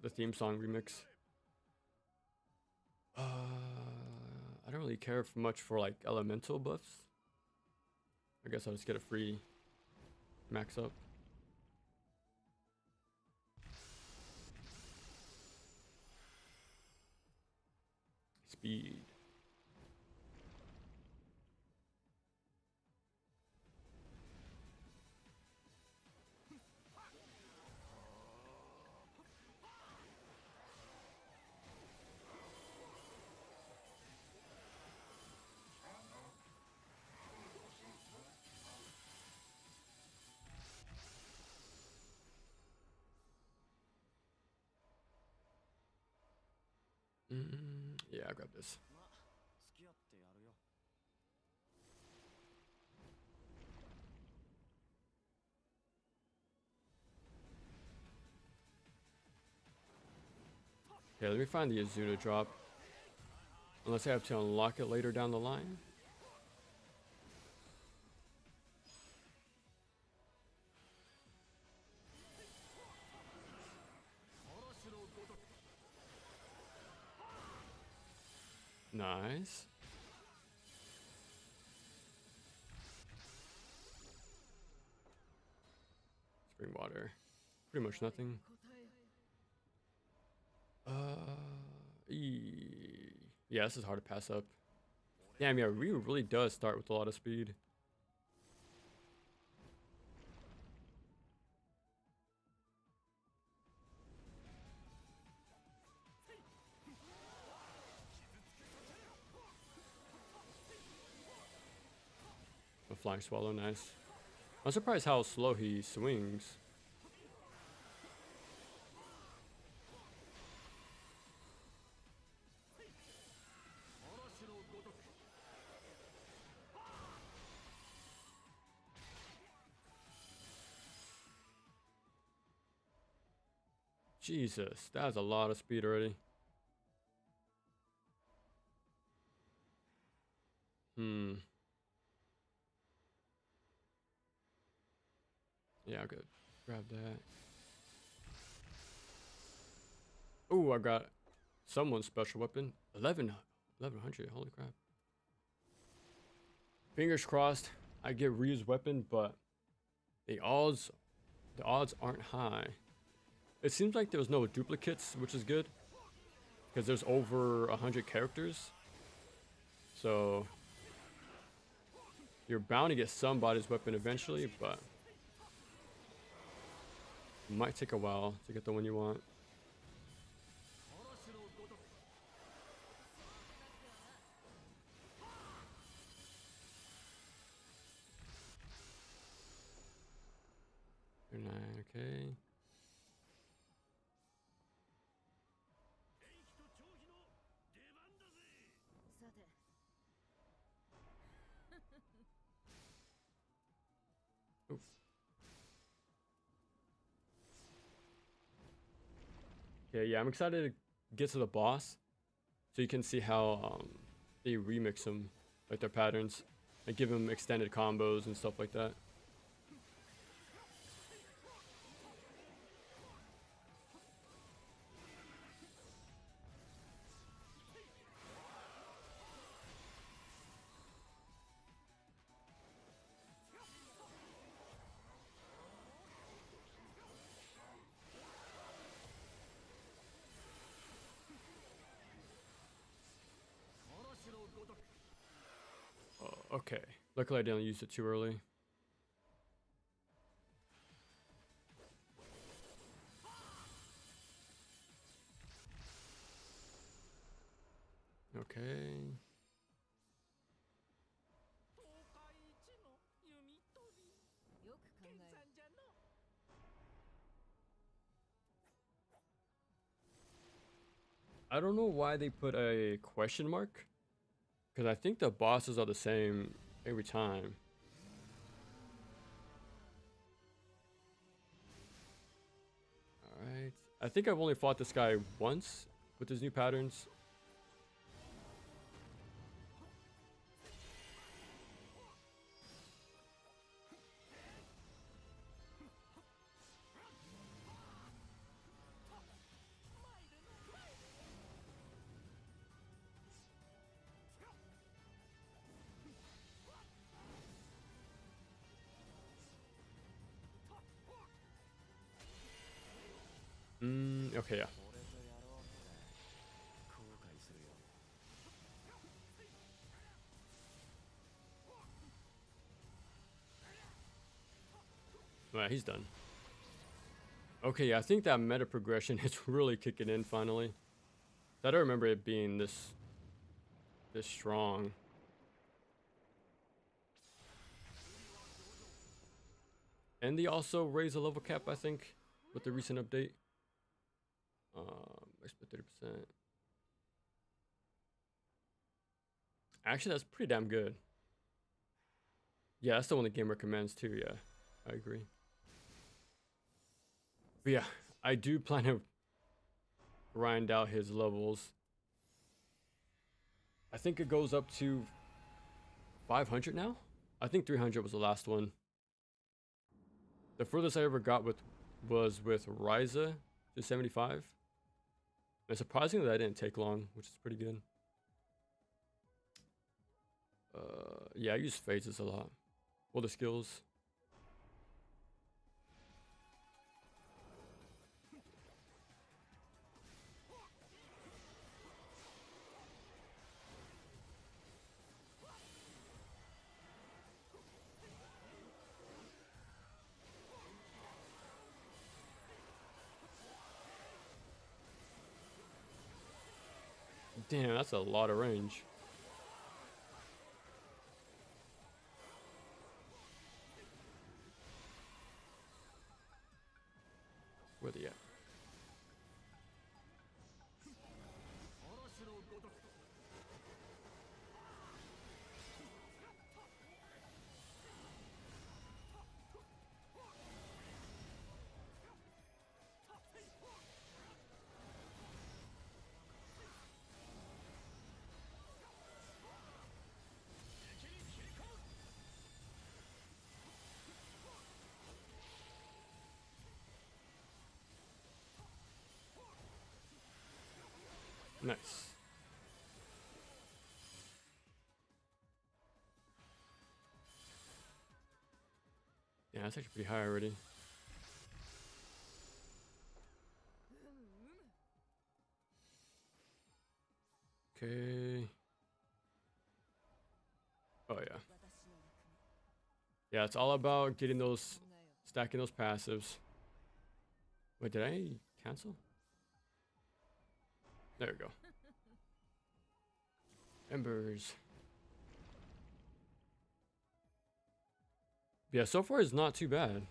S1: theme song remix. I don't really care for much for like elemental buffs. I guess I'll just get a free max up. Speed. Yeah, I'll grab this. Okay, let me find the Azuna drop. Unless I have to unlock it later down the line. Nice. Spring water. Pretty much nothing. Yeah, this is hard to pass up. Damn, yeah, Ryu really does start with a lot of speed. A flying swallow, nice. I'm surprised how slow he swings. Jesus, that's a lot of speed already. Yeah, I could grab that. Oh, I got someone's special weapon. 1100, holy crap. Fingers crossed I get Ryu's weapon, but the odds aren't high. It seems like there's no duplicates, which is good. Because there's over 100 characters. So you're bound to get somebody's weapon eventually, but it might take a while to get the one you want. Okay. Oof. Okay, yeah, I'm excited to get to the boss, so you can see how they remix them, like their patterns, and give them extended combos and stuff like that. Oh, okay, luckily I didn't use it too early. Okay. I don't know why they put a question mark, because I think the bosses are the same every time. Alright. I think I've only fought this guy once with his new patterns. Okay, yeah. Alright, he's done. Okay, yeah, I think that meta progression is really kicking in finally. I don't remember it being this strong. And they also raised the level cap, I think, with the recent update. Expect 30%. Actually, that's pretty damn good. Yeah, that's the one the game recommends too. Yeah, I agree. But yeah, I do plan to grind out his levels. I think it goes up to 500 now. I think 300 was the last one. The furthest I ever got was with Ryza to 75. And surprisingly, that didn't take long, which is pretty good. Yeah, I use phases a lot. Well, the skills. Damn, that's a lot of range. Where they at? Nice. Yeah, that's actually pretty high already. Okay. Oh yeah. Yeah, it's all about getting those, stacking those passives. Wait, did I cancel? There we go. Embers. Yeah, so far it's not too bad.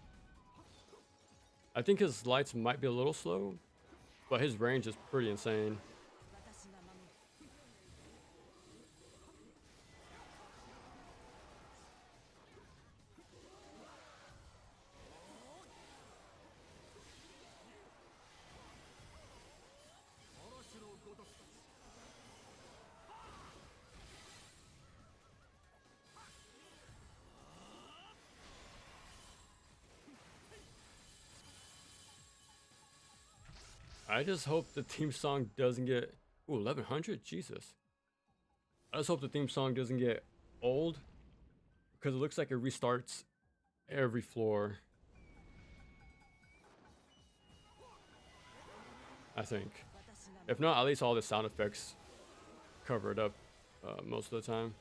S1: I think his lights might be a little slow, but his range is pretty insane. I just hope the theme song doesn't get... Ooh, 1100? Jesus. I just hope the theme song doesn't get old, because it looks like it restarts every floor. I think. If not, at least all the sound effects cover it up most of the time.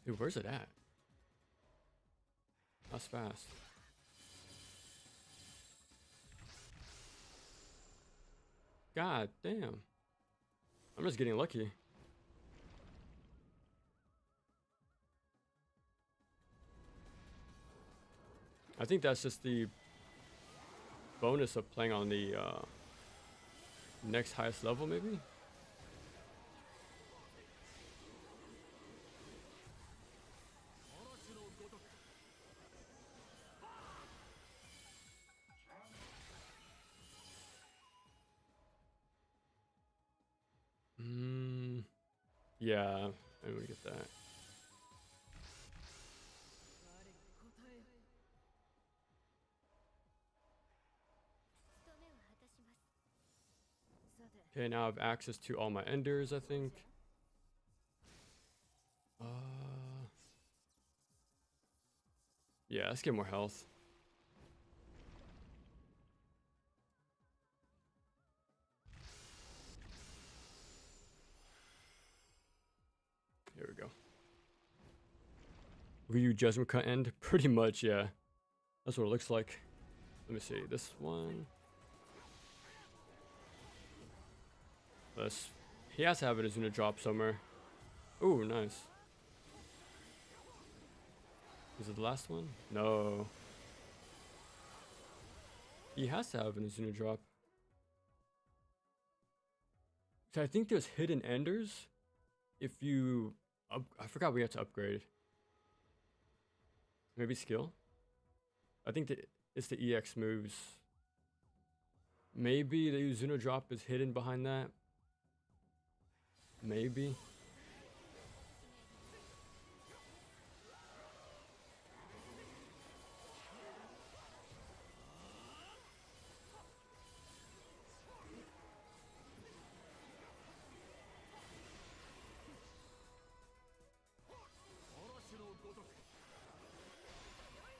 S1: Dude, where's it at? That's fast. God damn. I'm just getting lucky. I think that's just the bonus of playing on the next highest level, maybe? Yeah, I'm gonna get that. Okay, now I have access to all my enders, I think. Yeah, let's get more health. Here we go. Ryu Judgment Cut end? Pretty much, yeah. That's what it looks like. Let me see, this one. He has to have it as gonna drop somewhere. Ooh, nice. Is it the last one? No. He has to have an Azuna drop. So I think there's hidden enders. If you... I forgot we had to upgrade. Maybe skill? I think that it's the EX moves. Maybe the Azuna drop is hidden behind that. Maybe.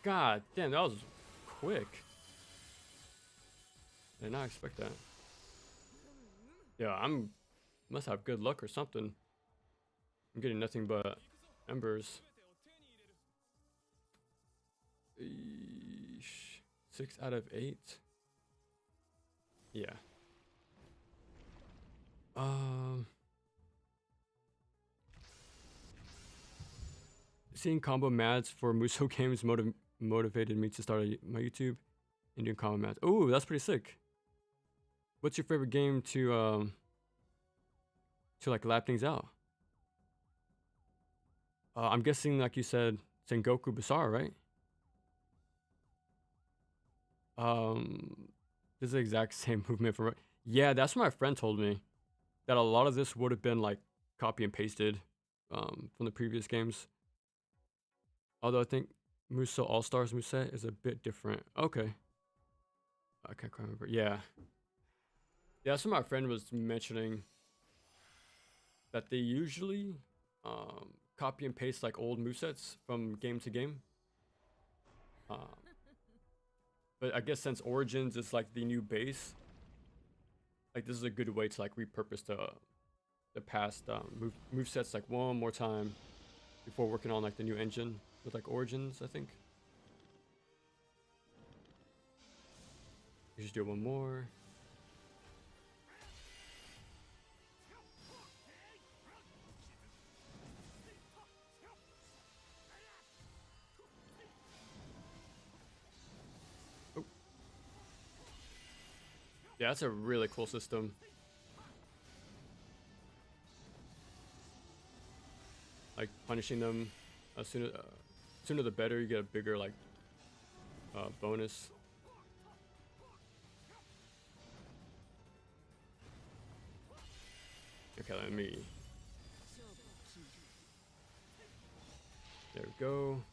S1: God damn, that was quick. I did not expect that. Yeah, must have good luck or something. I'm getting nothing but embers. Eesh. 6 out of 8. Yeah. Seeing combo mads for Musou games motivated me to start my YouTube and doing combo mads. Oh, that's pretty sick. What's your favorite game to like lap things out? I'm guessing, like you said, Sengoku Basara, right? This is the exact same movement from... Yeah, that's what my friend told me. That a lot of this would have been like copy and pasted from the previous games. Although I think Musou All-Stars moveset is a bit different. Okay. I can't quite remember. Yeah. Yeah, that's what my friend was mentioning. That they usually copy and paste like old movesets from game to game. But I guess since Origins is like the new base, like this is a good way to like repurpose the past movesets like one more time before working on like the new engine with like Origins, I think. You just do one more. Oh. Yeah, that's a really cool system. Like punishing them sooner the better. You get a bigger like bonus. Okay, let me. There we go.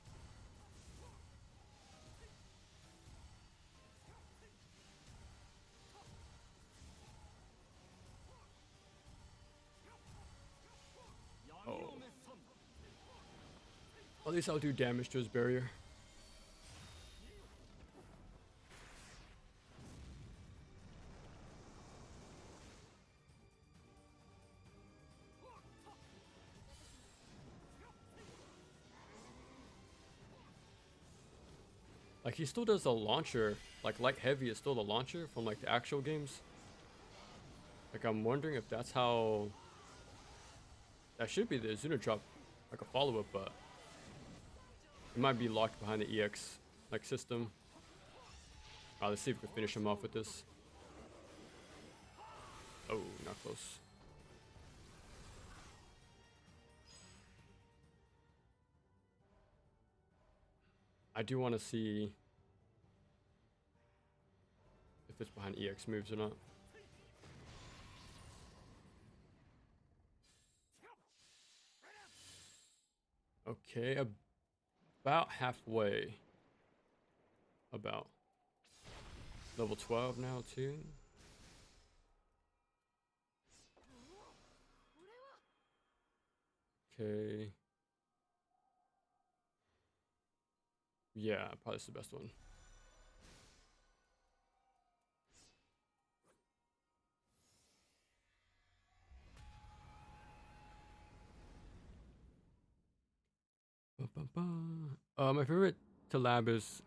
S1: Oh. At least I'll do damage to his barrier. Like he still does the launcher, like light heavy is still the launcher from like the actual games. Like I'm wondering if that's how that should be the Azuna drop, like a follow-up, but it might be locked behind the EX like system. Let's see if we can finish him off with this. Oh, not close. I do want to see if it's behind EX moves or not. Okay, about halfway. About level 12 now too. Okay. Yeah, probably it's the best one. My favorite to lab is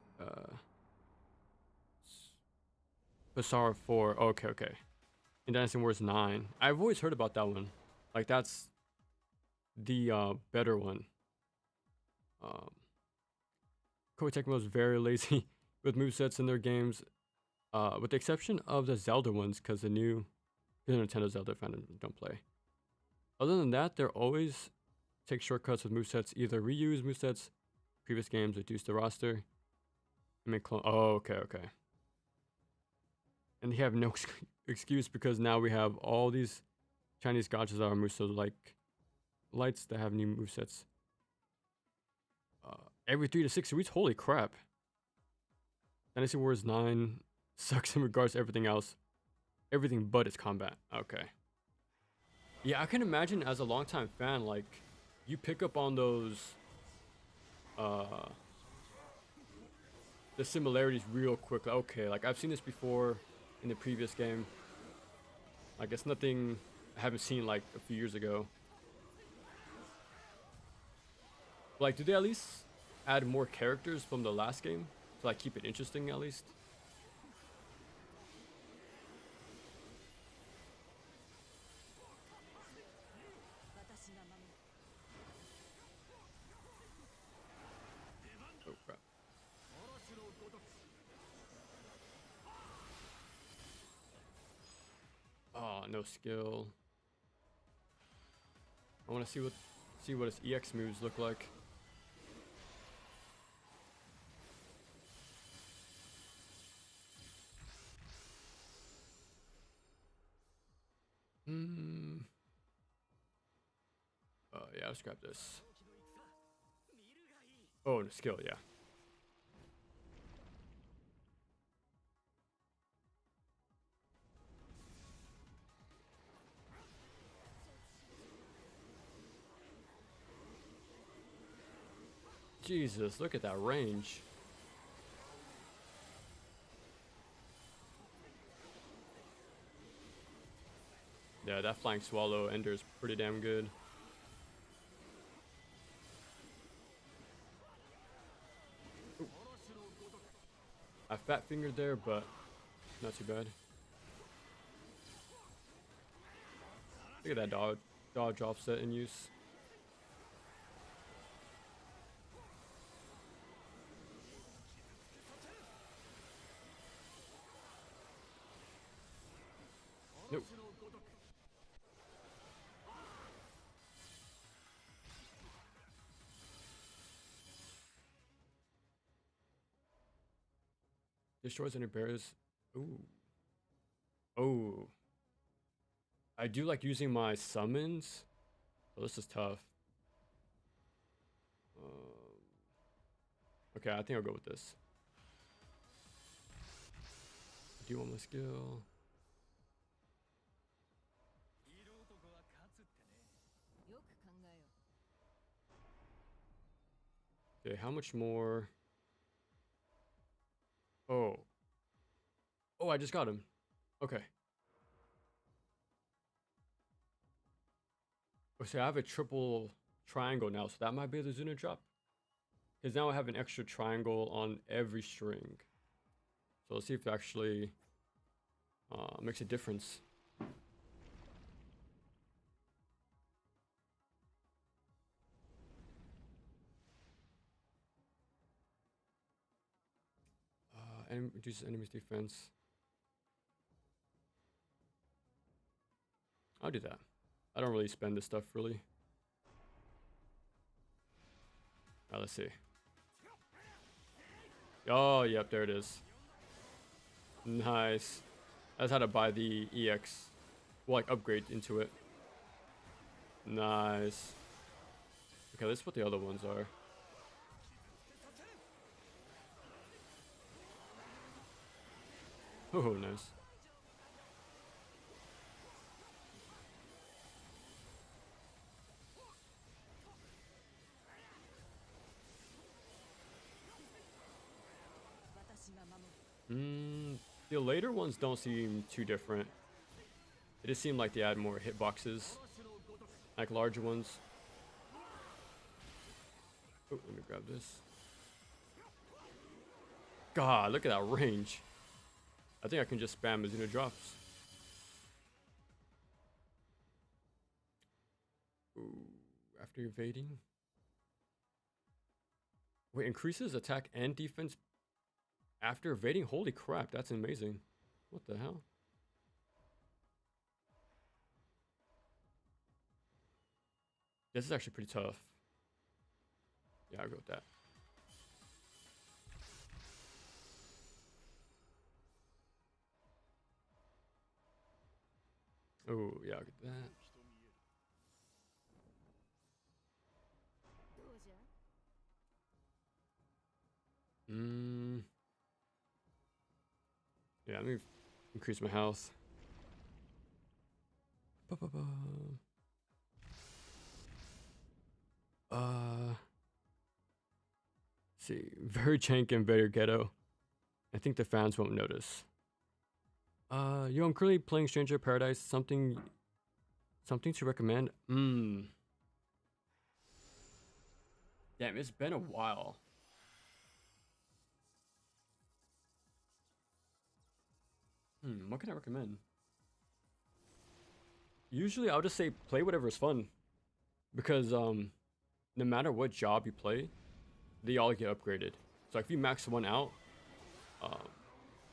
S1: Basara 4. Oh, okay. In Dynasty Wars 9. I've always heard about that one. Like that's the better one. Koei Tecmo is very lazy with movesets in their games, with the exception of the Zelda ones, because the Nintendo Zelda fan don't play. Other than that, they're always take shortcuts with movesets, either reuse movesets, previous games, reduce the roster, and make clone. Oh, okay. And they have no excuse because now we have all these Chinese gotchas that are Musou like lights that have new movesets. Every 3 to 6 weeks, holy crap. Dynasty Wars 9 sucks in regards to everything else. Everything but its combat. Okay. Yeah, I can imagine as a longtime fan, like, you pick up on those, the similarities real quick. Okay, like, I've seen this before in the previous game. Like, it's nothing I haven't seen, like, a few years ago. Like, do they at least add more characters from the last game to, like, keep it interesting, at least? Oh, crap. Oh, no skill. I want to see what his EX moves look like. Yeah, let's grab this. Oh, no skill, yeah. Jesus, look at that range. Yeah, that flying swallow ender is pretty damn good. Ooh. I fat fingered there, but not too bad. Look at that dodge offset in use. Nope. Destroys any bears. Ooh. Oh. I do like using my summons. Oh, this is tough. Okay, I think I'll go with this. I do want my skill. Okay, how much more? Oh. Oh, I just got him. Okay. Oh, so I have a triple triangle now, so that might be the Zuna drop. Because now I have an extra triangle on every string. So let's see if it actually makes a difference. reduces enemy's defense. I'll do that. I don't really spend this stuff really. Alright, let's see. Oh, yep, there it is. Nice. I just had to buy the EX. Well, like, upgrade into it. Nice. Okay, this is what the other ones are. Oh, nice. The later ones don't seem too different. It just seemed like they add more hitboxes, like larger ones. Oh, let me grab this. God, look at that range. I think I can just spam Mizuno drops. Ooh, after evading. Wait, increases attack and defense after evading? Holy crap, that's amazing. What the hell? This is actually pretty tough. Yeah, I'll go with that. Oh, yeah, I'll get that. Yeah, let me increase my health. See, very jank and very ghetto. I think the fans won't notice. Yo, I'm currently playing Stranger of Paradise. Something to recommend? Damn, it's been a while. What can I recommend? Usually I'll just say play whatever is fun. Because no matter what job you play, they all get upgraded. So if you max one out,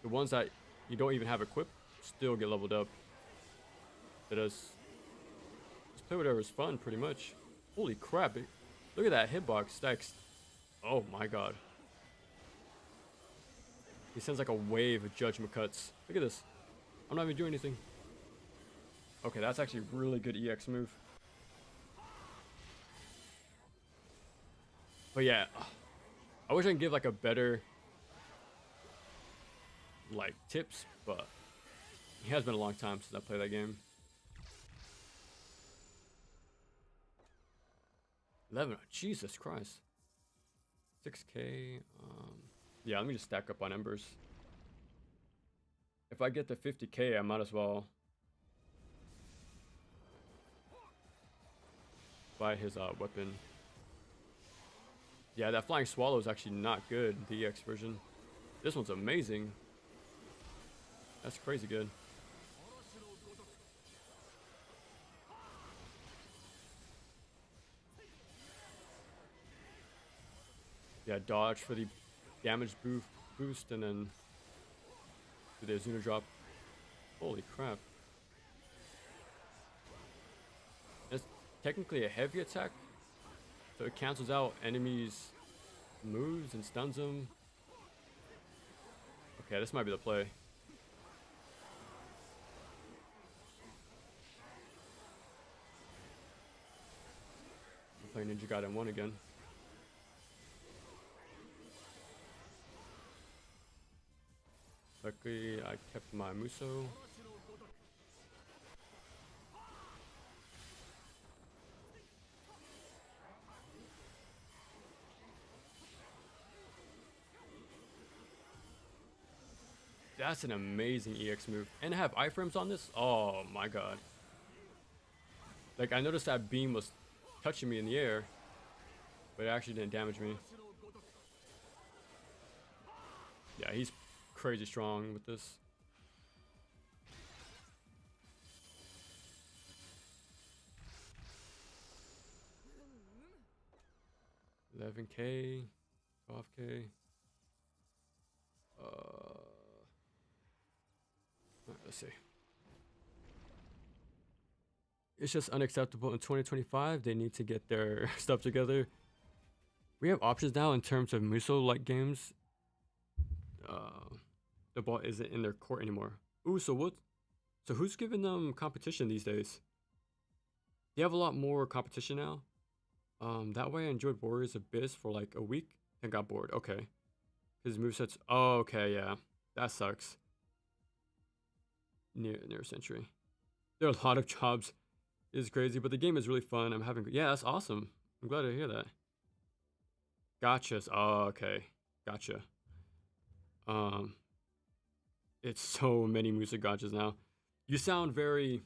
S1: the ones that you don't even have equipped still get leveled up. Just play whatever is fun, pretty much. Holy crap! Look at that hitbox stacks. Oh my god. He sends like a wave of judgment cuts. Look at this. I'm not even doing anything. Okay, that's actually a really good EX move. But yeah, I wish I could give like a better like tips, but it has been a long time since I played that game. 11, Jesus Christ. 6K. Yeah, let me just stack up on embers. If I get to 50K, I might as well buy his weapon. Yeah, that flying swallow is actually not good, the EX version. This one's amazing. That's crazy good. Yeah, dodge for the damage boost and then do the Azuna drop. Holy crap. It's technically a heavy attack, so it cancels out enemies' moves and stuns them. Okay, this might be the play. I'm playing Ninja Gaiden 1 again. Luckily, I kept my Musou. That's an amazing EX move. And have iframes on this? Oh my god. Like, I noticed that beam was touching me in the air, but it actually didn't damage me. Yeah, he's crazy strong with this. $11K, $12K. Let's see. It's just unacceptable in 2025. They need to get their stuff together. We have options now in terms of Musou-like games. The ball isn't in their court anymore. Ooh, so what? So who's giving them competition these days? They have a lot more competition now. That way I enjoyed Warriors Abyss for like a week and got bored. Okay. His movesets. Oh, okay, yeah. That sucks. Near century. There are a lot of jobs. It's crazy, but the game is really fun. I'm having. Yeah, that's awesome. I'm glad to hear that. Gotchas. Oh, okay. Gotcha. It's so many music gotchas now. You sound very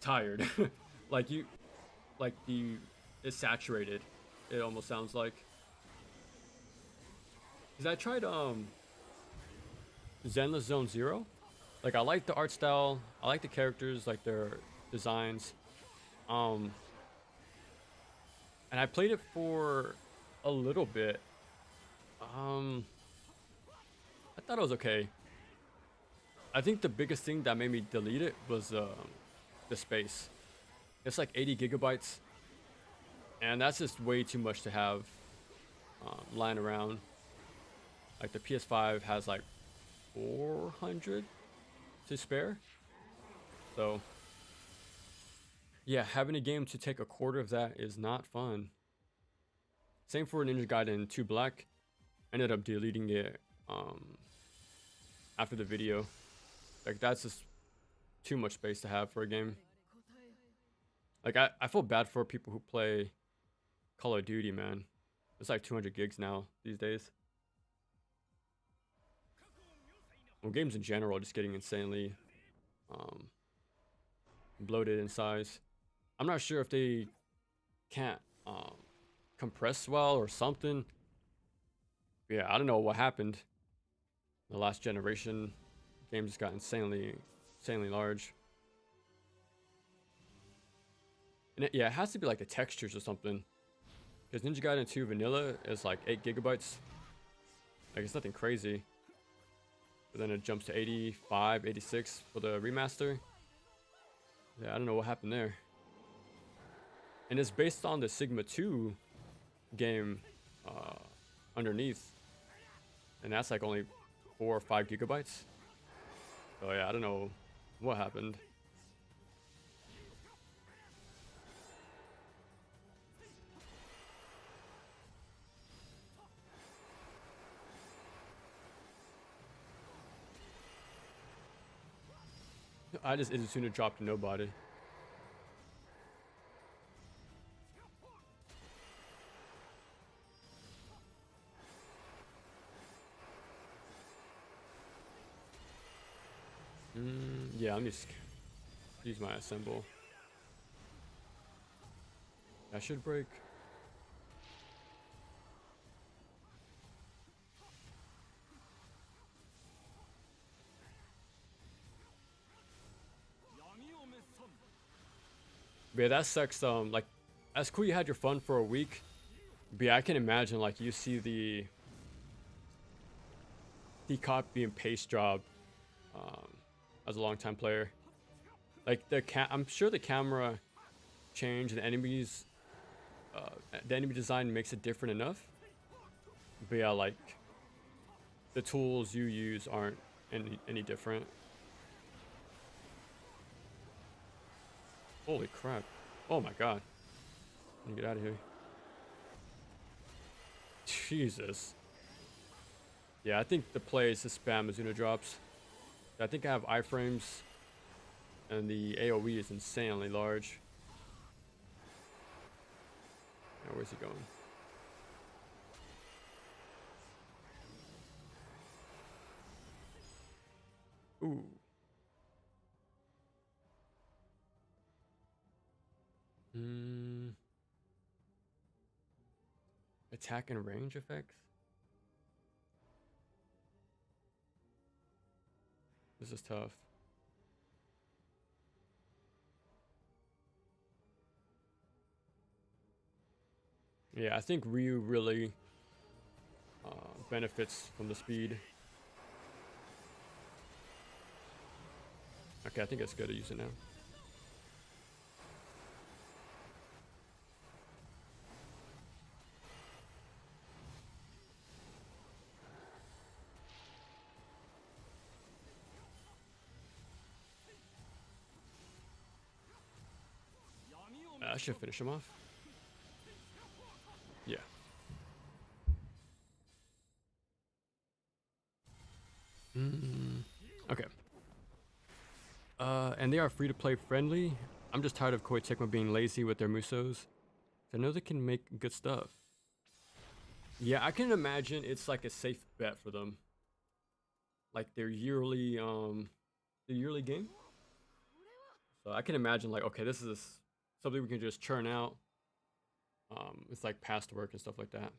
S1: tired. like you, like it's saturated. It almost sounds like. Cause I tried Zenless Zone Zero. Like I like the art style. I like the characters, like their designs. And I played it for a little bit. I thought it was okay. I think the biggest thing that made me delete it was the space. It's like 80 gigabytes, and that's just way too much to have lying around. Like the PS5 has like 400 to spare. So yeah, having a game to take a quarter of that is not fun. Same for Ninja Gaiden 2 Black. Ended up deleting it after the video. Like that's just too much space to have for a game. Like I feel bad for people who play Call of Duty, man. It's like 200 gigs now these days. Well, games in general are just getting insanely bloated in size. I'm not sure if they can't compress well or something. Yeah, I don't know what happened. The last generation games got insanely large. And it has to be like the textures or something. Because Ninja Gaiden 2 Vanilla is like 8 gigabytes. Like it's nothing crazy. But then it jumps to 85, 86 for the remaster. Yeah, I don't know what happened there. And it's based on the Sigma 2 game underneath. And that's like only 4 or 5 gigabytes. So yeah, I don't know what happened. I just Izutsuno dropped nobody. Yeah, let me just use my assemble. That should break. But yeah, that sucks. Like, that's cool. You had your fun for a week. But yeah, I can imagine like you see the copy and paste job as a longtime player. Like I'm sure the camera change and the enemies, the enemy design makes it different enough. But yeah, like the tools you use aren't any different. Holy crap! Oh my god! Let me get out of here. Jesus. Yeah, I think the play is to spam Mizuno drops. I think I have iframes, and the AoE is insanely large. Now, where's he going? Ooh. Attack and range effects? This is tough. Yeah, I think Ryu really benefits from the speed. Okay, I think it's good to use it now. I should finish him off. Yeah. Okay. And they are free to play friendly. I'm just tired of Koei Tecmo being lazy with their Musos. I know they can make good stuff. Yeah, I can imagine it's like a safe bet for them. Like their yearly game. So I can imagine like, okay, this is something we can just churn out. It's like past work and stuff like that.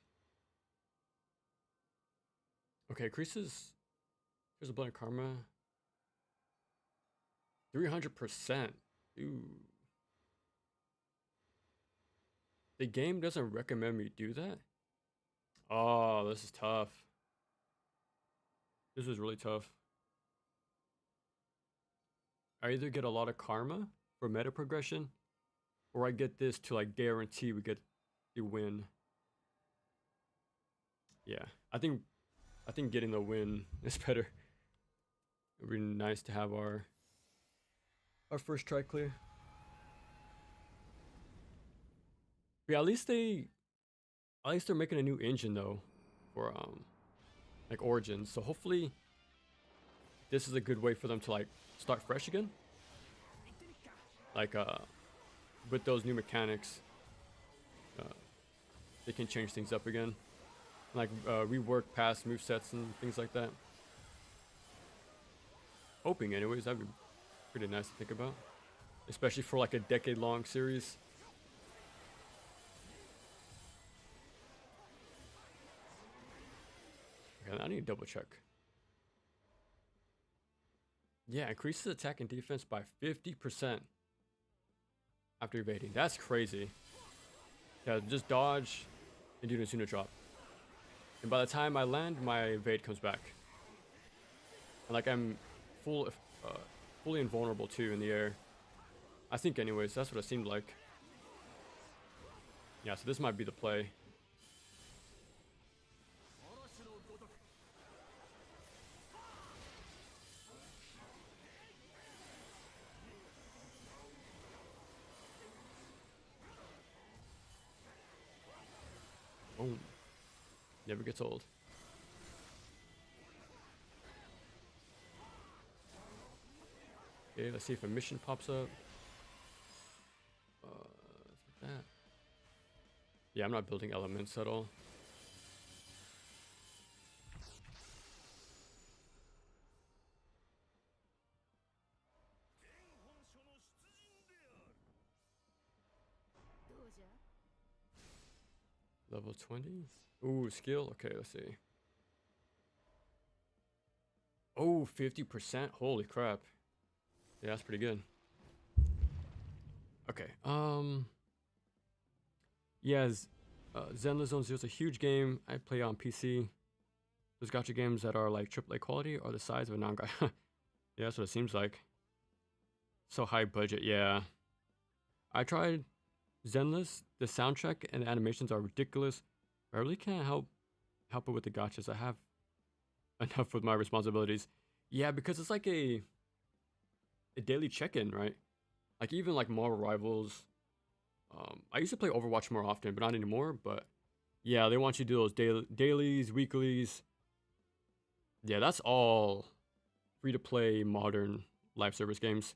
S1: Okay, increases. Here's a blend of karma. 300%. Ooh. The game doesn't recommend me do that. Oh, this is tough. This is really tough. I either get a lot of karma for meta progression, or I get this to like guarantee we get the win. Yeah, I think getting the win is better. It'd be nice to have our first try clear. But yeah, at least they're making a new engine though for like Origins. So hopefully this is a good way for them to like start fresh again. Like with those new mechanics, they can change things up again. Like rework past movesets and things like that. Hoping anyways, that'd be pretty nice to think about. Especially for like a decade-long series. Okay, I need to double check. Yeah, increases attack and defense by 50% after evading. That's crazy. Yeah, just dodge and do a Zuno drop. And by the time I land, my evade comes back. And like I'm fully invulnerable too in the air. I think anyways, that's what it seemed like. Yeah, so this might be the play. Boom. Never gets old. Okay, let's see if a mission pops up. That. Yeah, I'm not building elements at all. Level 20? Ooh, skill? Okay, let's see. Oh, 50%? Holy crap. Yeah, that's pretty good. Okay, yeah, Zenless Zone Zero is a huge game. I play on PC. Those gacha games that are like AAA quality are the size of a non-guy. Yeah, that's what it seems like. So high budget, yeah. I tried Zenless. The soundtrack and the animations are ridiculous. I really can't help it with the gachas. I have enough with my responsibilities. Yeah, because it's like a daily check-in, right? Like even like Marvel Rivals. I used to play Overwatch more often, but not anymore. But yeah, they want you to do those dailies, weeklies. Yeah, that's all free-to-play modern live service games.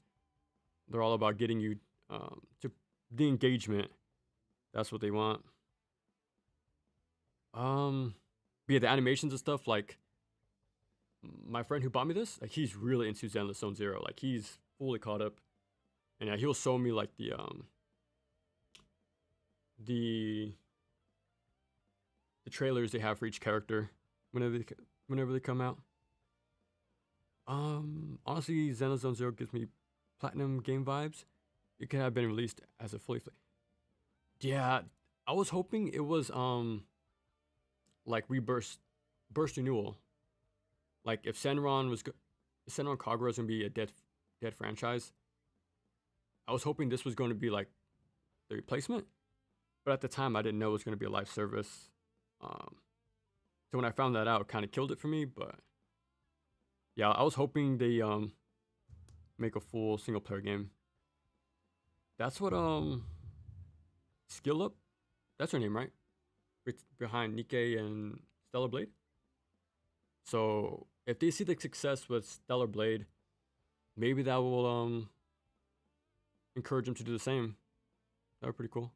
S1: They're all about getting you to the engagement. That's what they want. But yeah, the animations and stuff, like my friend who bought me this, like he's really into Zenless Zone Zero. Like he's fully caught up. And yeah, he'll show me like the trailers they have for each character whenever they come out. Honestly, Zenless Zone Zero gives me platinum game vibes. It could have been released as a fully. Yeah, I was hoping it was like Rebirth burst renewal. Like if Senran Kagura was gonna be a dead franchise, I was hoping this was going to be like the replacement. But at the time, I didn't know it was going to be a live service. So when I found that out, it kind of killed it for me. But yeah, I was hoping they make a full single player game. That's what Skill Up, that's her name, right? Behind Nikke and Stellar Blade. So if they see the success with Stellar Blade, maybe that will encourage them to do the same. That would be pretty cool.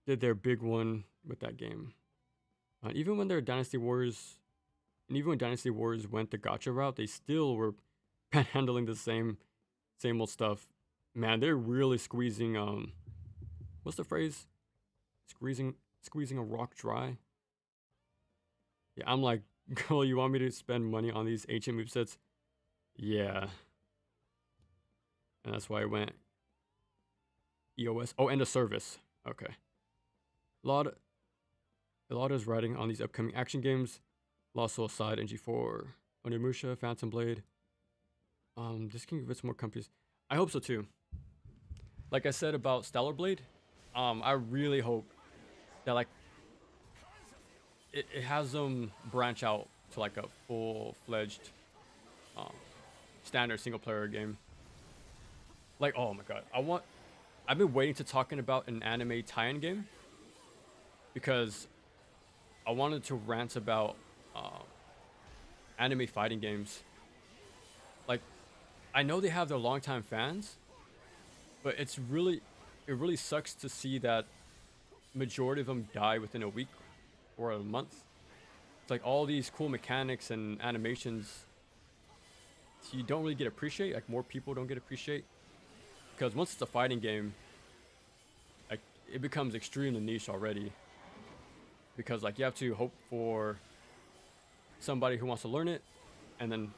S1: Did their big one with that game. Even when their Dynasty Wars, and even when Dynasty Wars went the gacha route, they still were handling the same old stuff. Man, they're really squeezing. What's the phrase? Squeezing a rock dry. Yeah, I'm like, girl, you want me to spend money on these ancient movesets? Yeah. And that's why I went EOS. Oh, and the service. Okay. A lot is writing on these upcoming action games. Lost Soul Side, NG4, Onimusha, Phantom Blade. This can give it some more companies. I hope so too. Like I said about Stellar Blade, I really hope that like it has them branch out to like a full-fledged standard single player game. Like, oh my god, I've been waiting to talking about an anime tie-in game because I wanted to rant about anime fighting games. Like, I know they have their longtime fans, but it really sucks to see that majority of them die within a week or a month. It's like all these cool mechanics and animations you don't really get appreciate, like more people don't get appreciate. Because once it's a fighting game, like it becomes extremely niche already. Because like you have to hope for somebody who wants to learn it, and then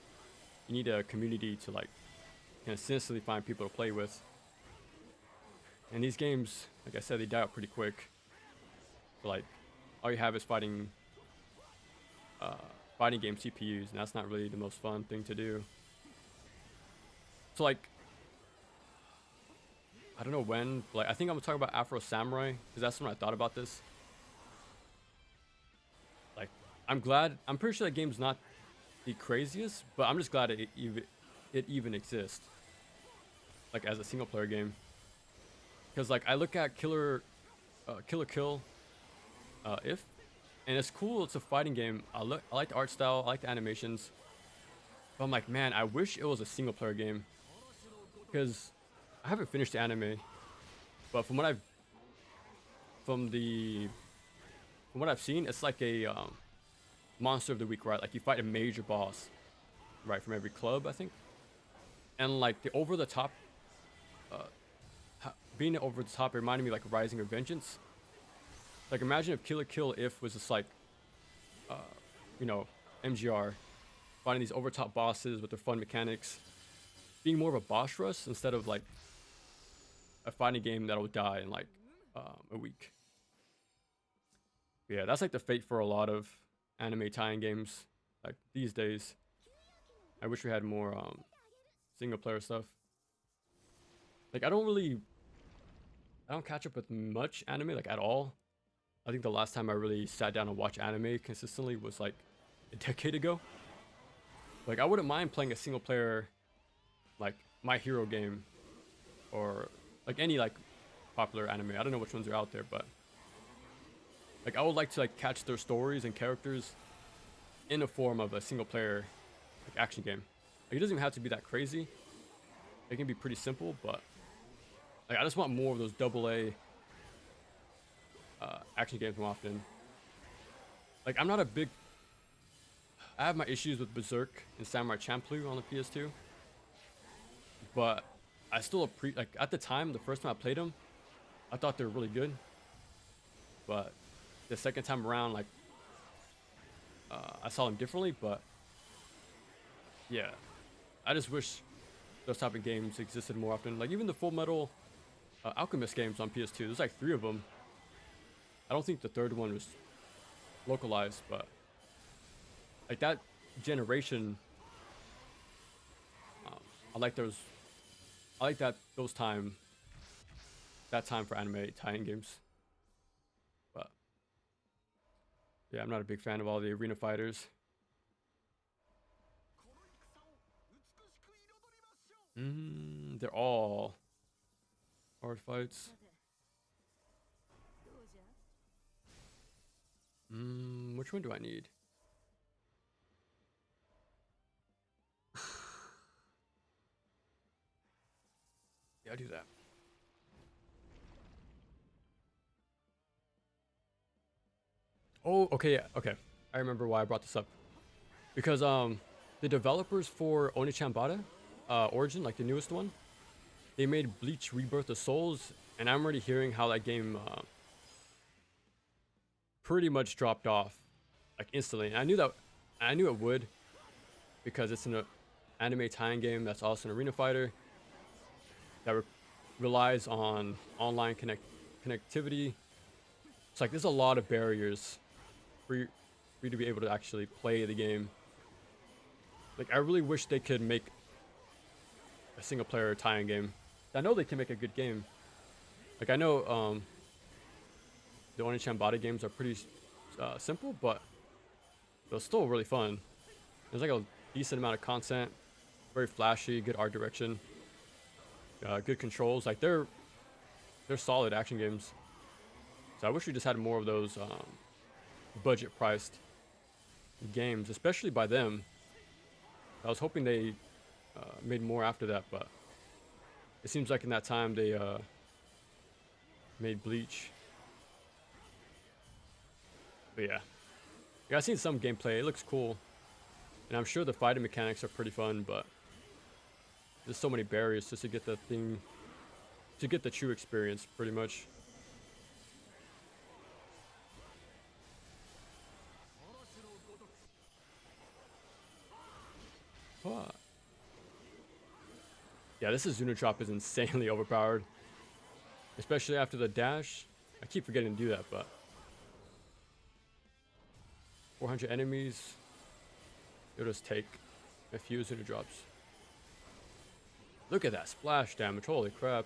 S1: you need a community to like consistently find people to play with. And these games, like I said, they die out pretty quick. So like all you have is fighting game CPUs, and that's not really the most fun thing to do. So like I don't know when, but like, I think I'm gonna talk about Afro Samurai because that's when I thought about this. Like, I'm pretty sure that game's not the craziest, but I'm just glad it even exists. Like as a single player game, because like I look at Killer Kill, and it's cool. It's a fighting game. I like the art style. I like the animations. But I'm like, man, I wish it was a single player game, because I haven't finished the anime, but from what I've seen, it's like a monster of the week, right? Like you fight a major boss, right, from every club, I think. And like the over the top, being over the top, it reminded me like Rising of Vengeance. Like imagine if Killer Kill If was just like, MGR, fighting these over top bosses with their fun mechanics, being more of a boss rush instead of like a fighting game that'll die in like a week. Yeah, that's like the fate for a lot of anime tie-in games like these days. I wish we had more single player stuff. Like I don't catch up with much anime like at all. I think the last time I really sat down and watched anime consistently was like a decade ago. Like I wouldn't mind playing a single player like My Hero game or like any like popular anime. I don't know which ones are out there, but like I would like to like catch their stories and characters in the form of a single player like action game. Like it doesn't even have to be that crazy. It can be pretty simple, but like I just want more of those AA action games more often. Like I have my issues with Berserk and Samurai Champloo on the PS2, but I still like at the time, the first time I played them, I thought they were really good. But the second time around, like I saw them differently. But yeah, I just wish those type of games existed more often. Like even the Full Metal Alchemist games on PS2, there's like 3 of them. I don't think the third one was localized, but like that generation, um, I like those. I like those time. That time for anime tie-in games, but yeah, I'm not a big fan of all the arena fighters. They're all hard fights. Which one do I need? Yeah, I'll do that. Oh, okay, yeah, okay. I remember why I brought this up. Because the developers for Onichan Origin, like the newest one, they made Bleach Rebirth of Souls, and I'm already hearing how that game pretty much dropped off like instantly. And I knew it would, because it's an anime tie-in game that's also an arena fighter that relies on online connectivity. It's like there's a lot of barriers for you to be able to actually play the game. Like, I really wish they could make a single player tie-in game. I know they can make a good game. Like, I know the Onichan games are pretty simple, but they're still really fun. There's like a decent amount of content, very flashy, good art direction, good controls. Like, they're solid action games. So I wish we just had more of those budget priced games, especially by them. I was hoping they made more after that, but it seems like in that time they made Bleach. But yeah, I've seen some gameplay. It looks cool, and I'm sure the fighting mechanics are pretty fun, but there's so many barriers just to get the thing, to get the true experience, pretty much. What? Yeah, this Drop is insanely overpowered, especially after the dash. I keep forgetting to do that, but 400 enemies, it'll just take a few Drops. Look at that splash damage, holy crap.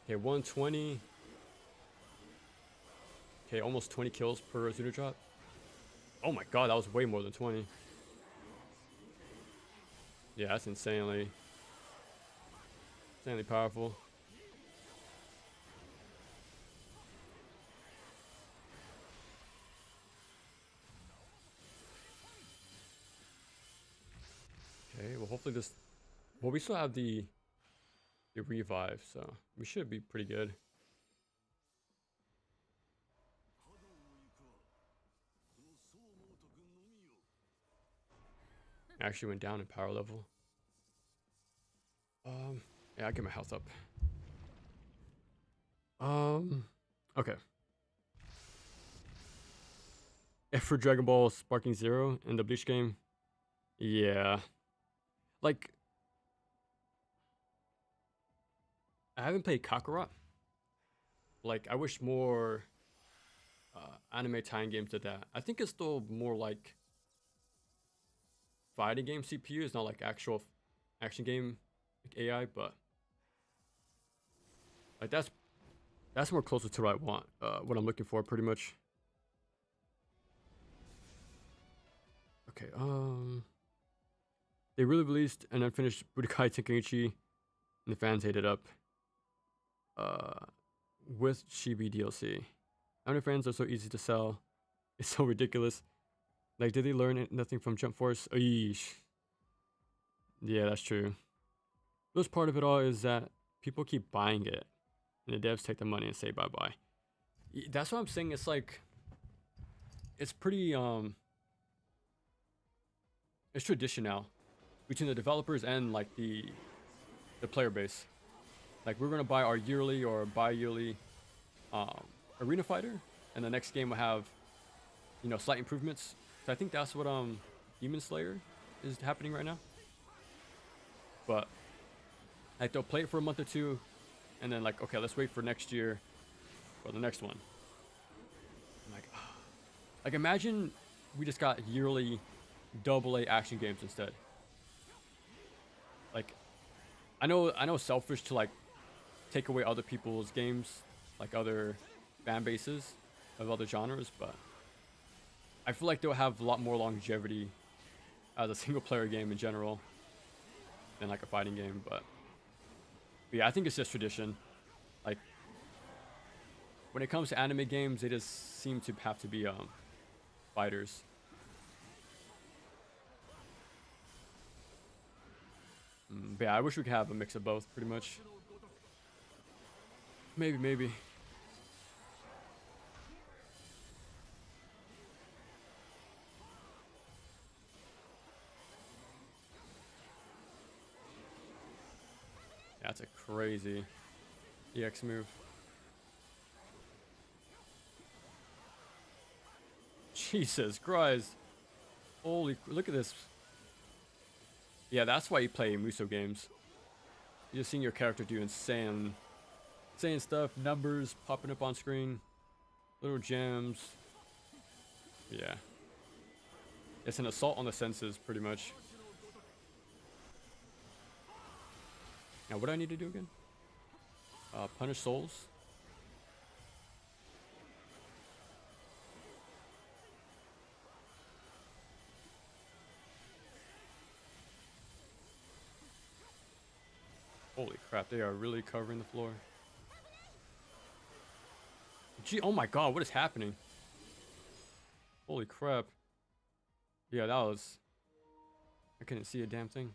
S1: Okay, 120. Okay, almost 20 kills per Drop. Oh my god, that was way more than 20. Yeah, that's insanely powerful. Okay, well hopefully this, well we still have the revive, so we should be pretty good. Actually went down in power level. Yeah, I'll get my health up. Okay. F for Dragon Ball Sparking Zero in the Bleach game. Yeah. Like, I haven't played Kakarot. Like, I wish more anime tie-in games did that. I think it's still more like fighting game CPU. It's not like actual action game like AI, but like that's more closer to what I want, what I'm looking for, pretty much. Okay, they really released an unfinished Budokai Tenkaichi, and the fans ate it up. With Chibi DLC. Anime fans are so easy to sell. It's so ridiculous. Like, did they learn nothing from Jump Force? Eesh. Yeah, that's true. The worst part of it all is that people keep buying it, and the devs take the money and say bye-bye. That's what I'm saying. It's like, it's pretty, it's tradition now between the developers and like the player base. Like, we're gonna buy our yearly or bi-yearly arena fighter, and the next game will have, you know, slight improvements. So I think that's what Demon Slayer is happening right now. But like, they'll play it for a month or two, and then like, okay, let's wait for next year for the next one. Like imagine we just got yearly AA action games instead. Like I know selfish to like take away other people's games, like other fan bases of other genres, but I feel like they'll have a lot more longevity as a single player game in general than like a fighting game. But yeah, I think it's just tradition. Like when it comes to anime games, they just seem to have to be fighters. But yeah, I wish we could have a mix of both, pretty much. Maybe. That's a crazy EX move. Jesus Christ. Holy, look at this. Yeah, that's why you play Musou games. You're just seeing your character do insane stuff, numbers popping up on screen, little gems. Yeah. It's an assault on the senses, pretty much. Now, what do I need to do again? Punish souls. Holy crap, they are really covering the floor. Gee, oh my god, what is happening? Holy crap. Yeah, that was... I couldn't see a damn thing.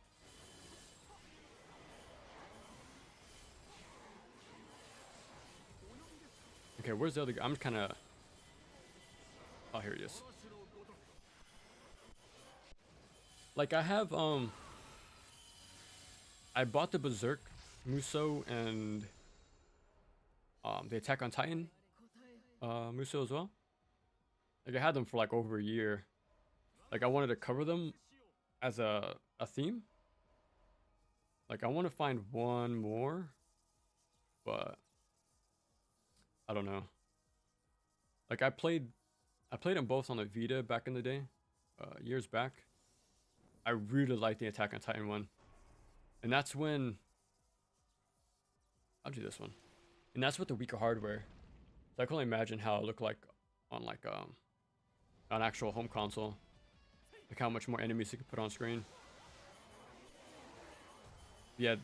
S1: Okay, where's the other guy? I'm kind of... Oh, here he is. Like, I have, I bought the Berserk, Musou, and the Attack on Titan Musou as well. Like I had them for like over a year. Like I wanted to cover them as a theme. Like I want to find one more, but I don't know. Like I played them both on the Vita back in the day, years back. I really liked the Attack on Titan one, and that's when I'll do this one, and that's with the weaker hardware. So I can only imagine how it looked like on like an actual home console, like how much more enemies you could put on screen. Yeah,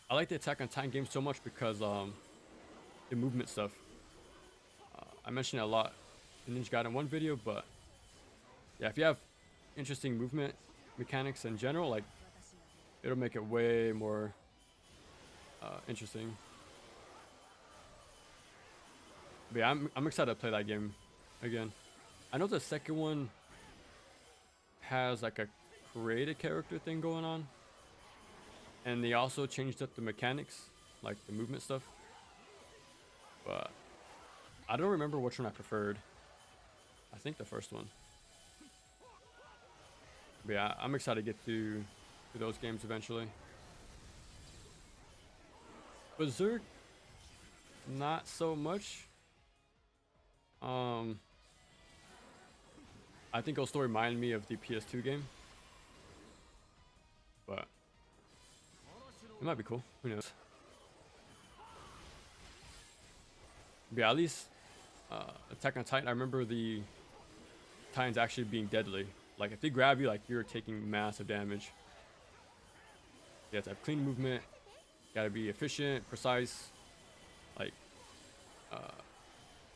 S1: I like the Attack on Titan game so much because the movement stuff. I mentioned it a lot in Ninja Gaiden 1 video, but yeah, if you have interesting movement mechanics in general, like it'll make it way more interesting. But yeah, I'm excited to play that game again. I know the second one has like a created character thing going on, and they also changed up the mechanics, like the movement stuff. But I don't remember which one I preferred. I think the first one. But yeah, I'm excited to get to those games eventually. Berserk, not so much. I think it'll still remind me of the PS2 game, but it might be cool. Who knows? But yeah, at least Attack on Titan, I remember the Titans actually being deadly. Like if they grab you, like you're taking massive damage. You have to have clean movement. You gotta be efficient, precise. Like,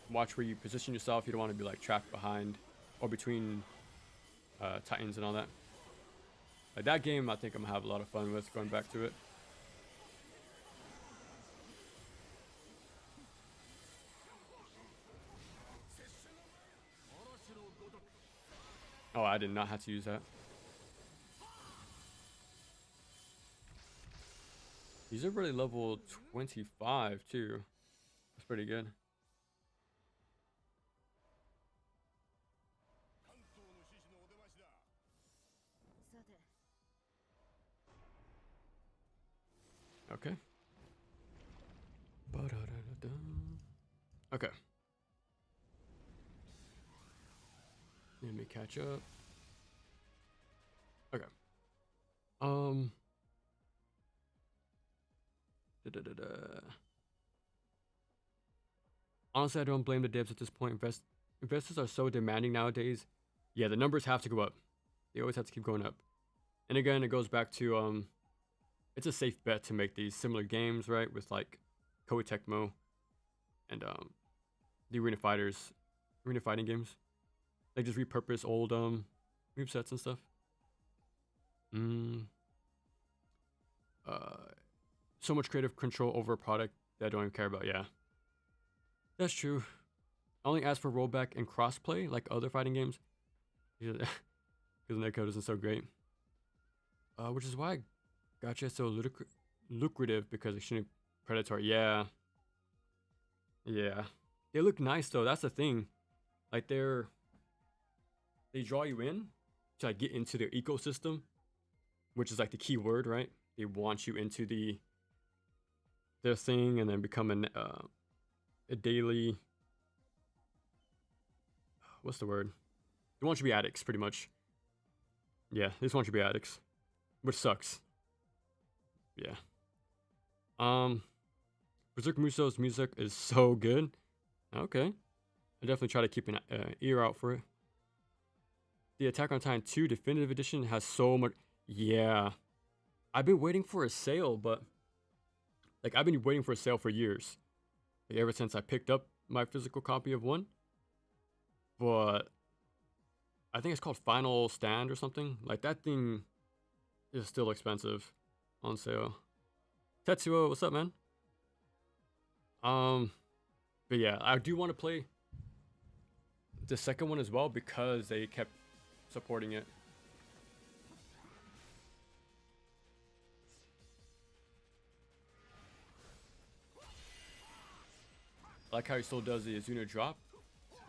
S1: watch where you position yourself. You don't want to be like trapped behind or between Titans and all that. Like that game, I think I'm gonna have a lot of fun with going back to it. Oh, I did not have to use that. These are really level 25 too. That's pretty good. Okay. Okay. catch up. Okay. Um. Honestly, I don't blame the devs at this point. Investors are so demanding nowadays. Yeah, the numbers have to go up. They always have to keep going up. And again, it goes back to it's a safe bet to make these similar games, right? With like Koei Tecmo and the arena fighting games. Like just repurpose old move sets and stuff. So much creative control over a product that I don't even care about. Yeah, that's true. I only ask for rollback and crossplay like other fighting games because netcode isn't so great. Which is why gacha is so lucrative because it's shouldn't predatory. Yeah, yeah. They look nice though. That's the thing. Like they draw you in to like get into their ecosystem, which is like the key word, right? They want you into their thing and then become a daily. What's the word? They want you to be addicts, pretty much. Yeah, they just want you to be addicts, which sucks. Yeah. Berserk Musou's music is so good. Okay, I definitely try to keep an ear out for it. The Attack on Titan 2 Definitive Edition has so much. Yeah, I've been waiting for a sale, but like I've been waiting for a sale for years, like, ever since I picked up my physical copy of one. But I think it's called Final Stand or something. Like that thing is still expensive on sale. Tetsuo, what's up, man? But yeah, I do want to play the second one as well because they kept supporting it. I like how he still does the Azuna drop,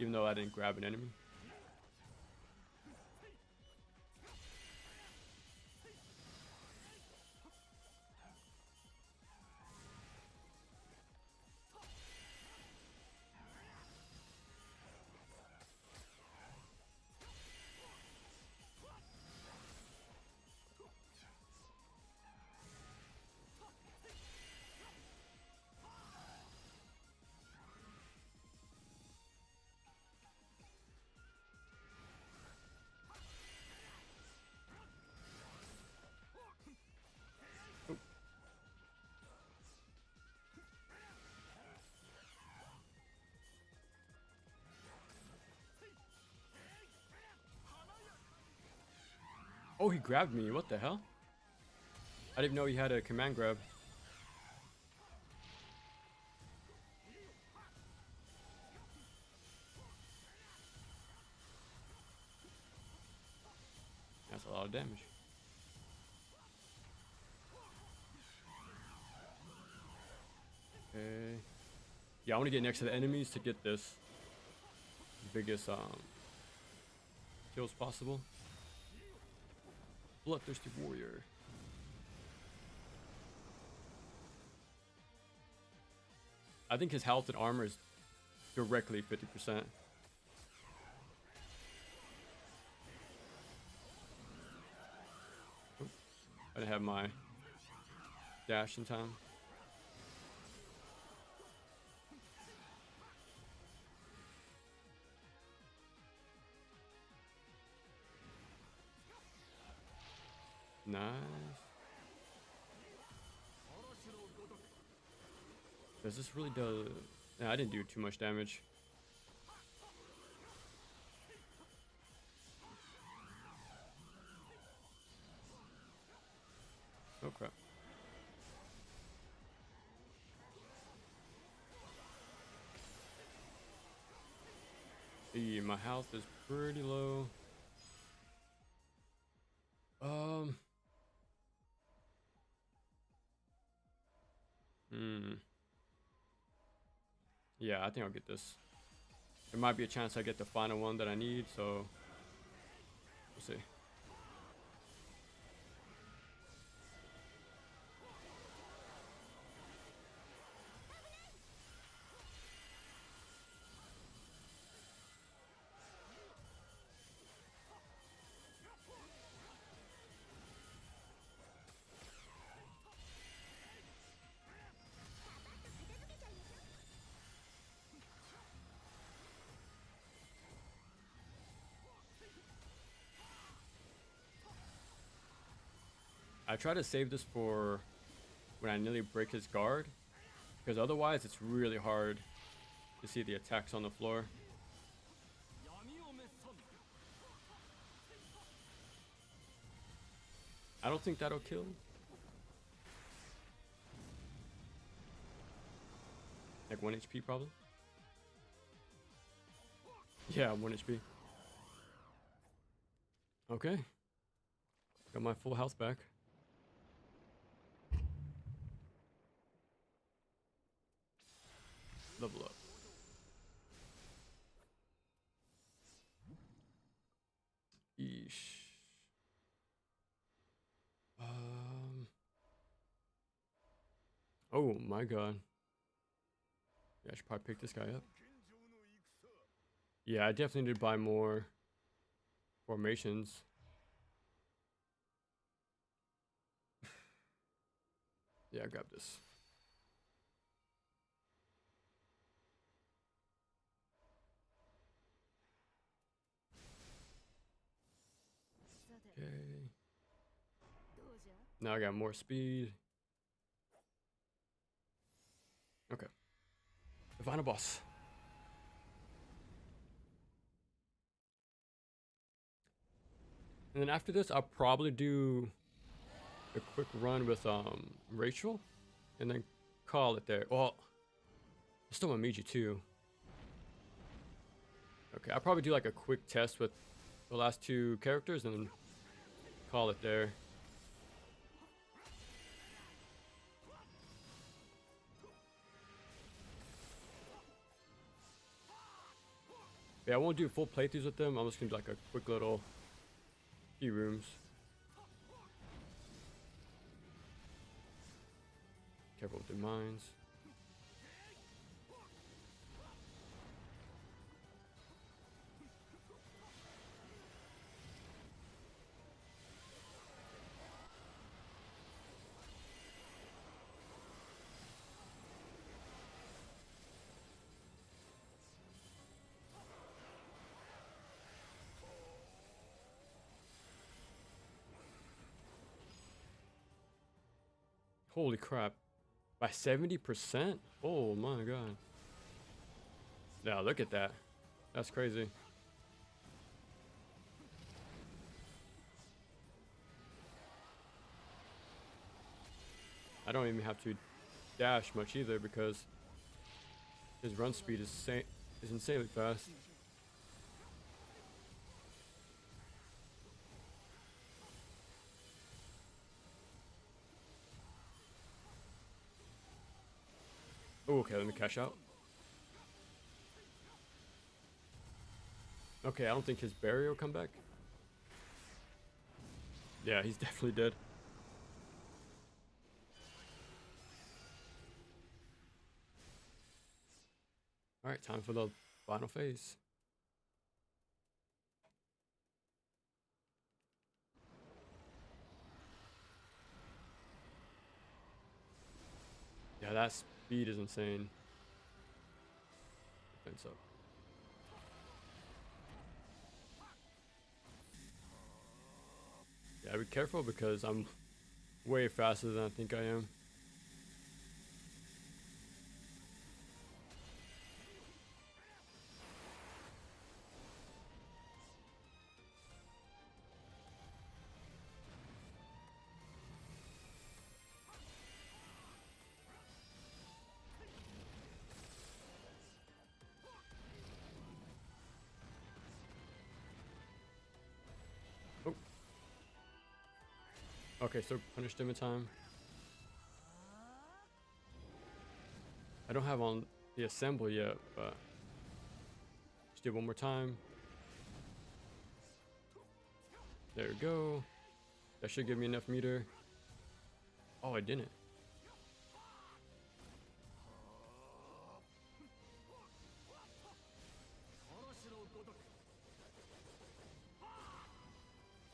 S1: even though I didn't grab an enemy. Oh, he grabbed me. What the hell? I didn't know he had a command grab. That's a lot of damage. Okay. Yeah, I want to get next to the enemies to get this biggest kills possible. Bloodthirsty warrior. I think his health and armor is directly 50%. Oop. I didn't have my dash in time. Nice. Does this really do? Nah, I didn't do too much damage. Oh crap. My health is pretty low. Yeah, I think I'll get this. There might be a chance I get the final one that I need, so we'll see. I try to save this for when I nearly break his guard, because otherwise it's really hard to see the attacks on the floor. I don't think that'll kill. Like 1 HP probably. Yeah, 1 HP. Okay. Got my full health back. Level up. Eesh. Oh my god. Yeah, I should probably pick this guy up. Yeah, I definitely need to buy more formations. Yeah, grab this. Okay. Now I got more speed. Okay. The final boss. And then after this, I'll probably do a quick run with Rachel, and then call it there. Well, I still want Miji too. Okay, I'll probably do like a quick test with the last 2 characters, and then call it there. Yeah, I won't do full playthroughs with them. I'm just gonna do like a quick little few rooms. Careful with the mines. Holy crap. By 70%? Oh my god. Yeah, look at that. That's crazy. I don't even have to dash much either because his run speed is insanely fast. Oh, okay, let me cash out. Okay, I don't think his barrier will come back. Yeah, he's definitely dead. Alright, time for the final phase. Yeah, that speed is insane. Defense up. Yeah, be careful because I'm way faster than I think I am. Oh. Okay, so punished him in time. I don't have on the assemble yet, but just do it one more time. There we go. That should give me enough meter. Oh, I didn't.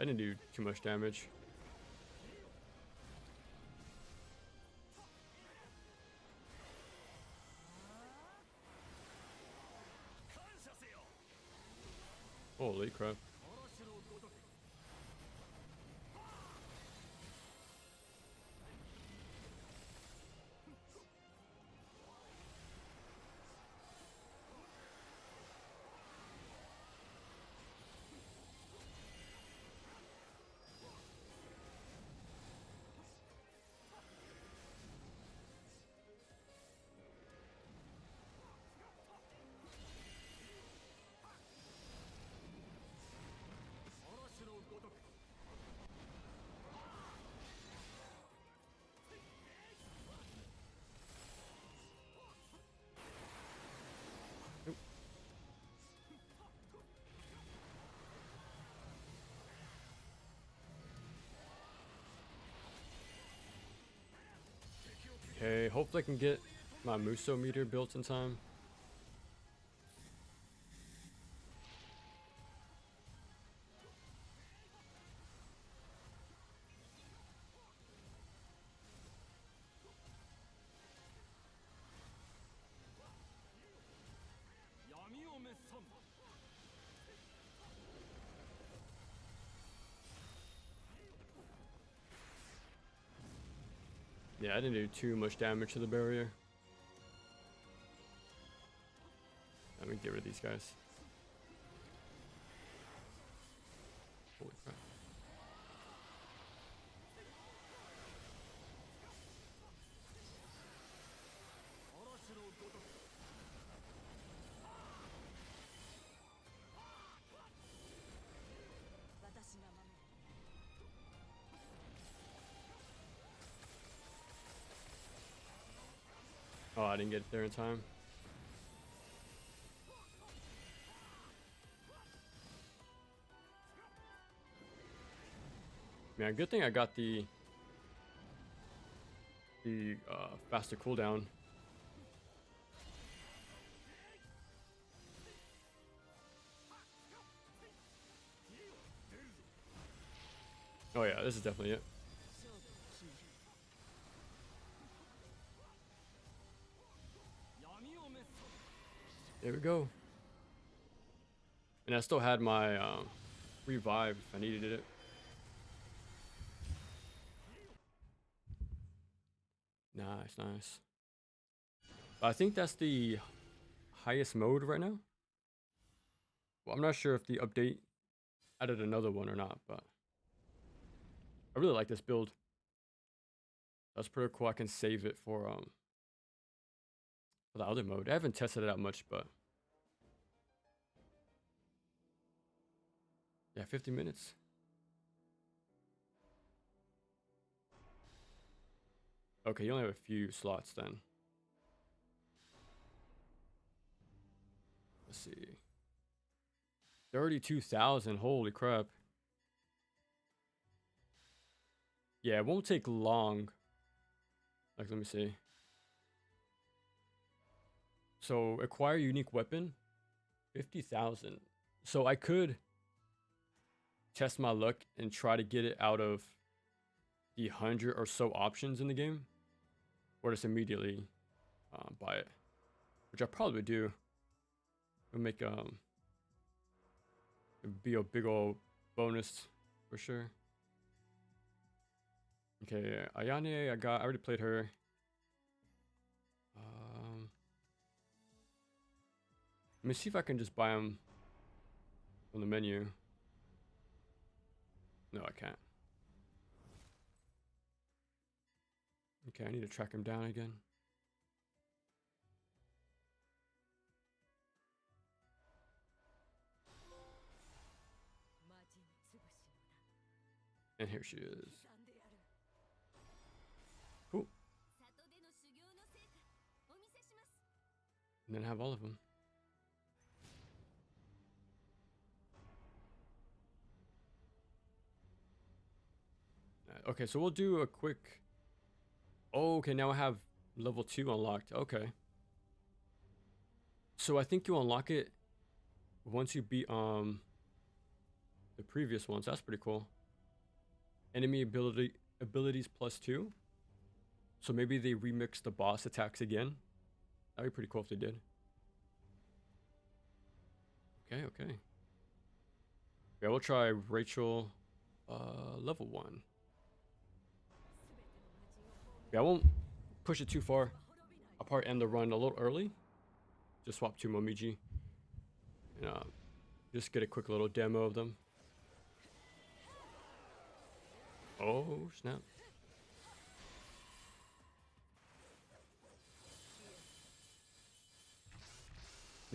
S1: I didn't do too much damage. Holy crap. Okay, hopefully I can get my Musou meter built in time. Yeah, I didn't do too much damage to the barrier. Let me get rid of these guys. Holy crap. Oh, I didn't get there in time. Man, good thing I got the faster cooldown. Oh yeah, this is definitely it. There we go. And I still had my revive if I needed it. Nice, nice. I think that's the highest mode right now. Well, I'm not sure if the update added another one or not, but I really like this build. That's pretty cool. I can save it for the other mode. I haven't tested it out much, but yeah, 50 minutes. Okay, you only have a few slots then. Let's see. 32,000. Holy crap. Yeah, it won't take long. Like, let me see. So, acquire unique weapon. 50,000. So, I could test my luck and try to get it out of the 100 or so options in the game. Or just immediately buy it. Which I probably would do. It'll make it'd be a big old bonus for sure. Okay, Ayane, I already played her. Let me see if I can just buy them from the menu. No, I can't. Okay, I need to track him down again. And here she is. Cool. And then have all of them. Okay, so we'll do a quick... Oh, okay, now I have level 2 unlocked. Okay. So I think you unlock it once you beat the previous ones. That's pretty cool. Enemy abilities +2. So maybe they remix the boss attacks again. That'd be pretty cool if they did. Okay, okay. Yeah, we'll try Rachel level 1. Yeah, I won't push it too far. I'll probably end the run a little early. Just swap to Momiji. And just get a quick little demo of them. Oh, snap.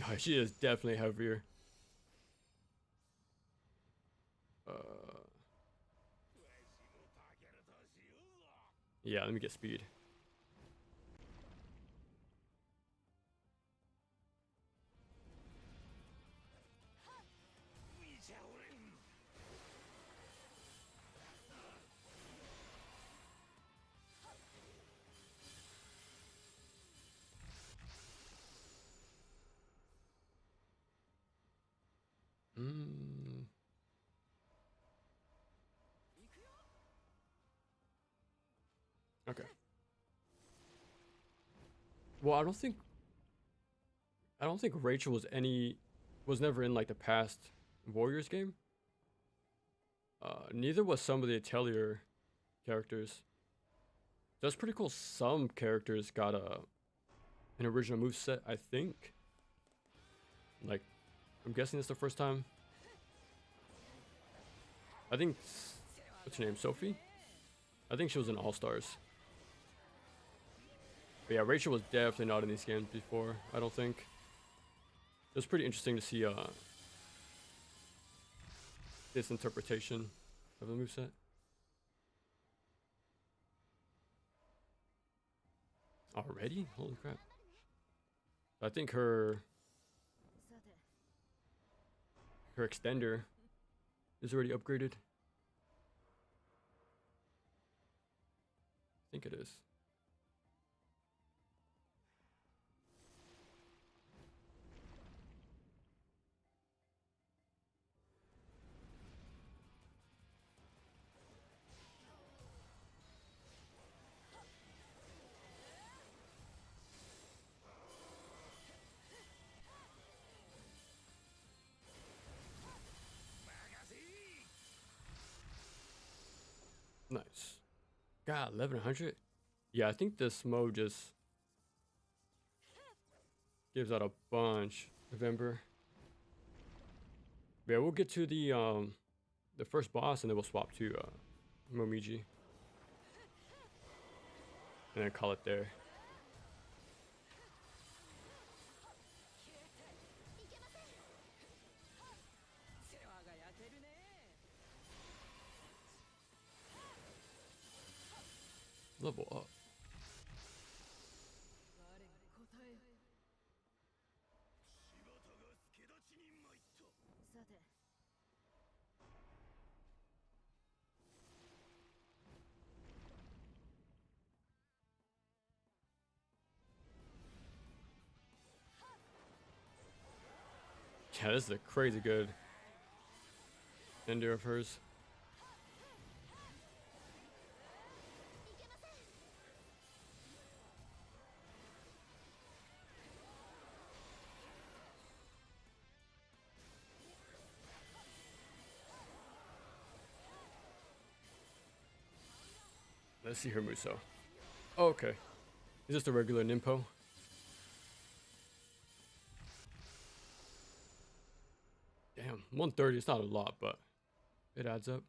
S1: Oh, she is definitely heavier. Yeah, let me get speed. Okay. Well, I don't think Rachel was never in like the past Warriors game. Neither was some of the Atelier characters. That's pretty cool. Some characters got an original move set, I think. Like, I'm guessing it's the first time. I think, what's her name, Sophie? I think she was in All Stars. But yeah, Rachel was definitely not in these games before, I don't think. It was pretty interesting to see this interpretation of the moveset. Already? Holy crap. I think her extender is already upgraded. I think it is. Nice. God, 1100? Yeah, I think this mode just gives out a bunch of Ember. Yeah, we'll get to the first boss and then we'll swap to Momiji. And then call it there. Level up. Yeah, this is a crazy good ender of hers. Let's see her Musou. Oh, okay. Is this the regular Nimpo? Damn, 130 is not a lot, but it adds up.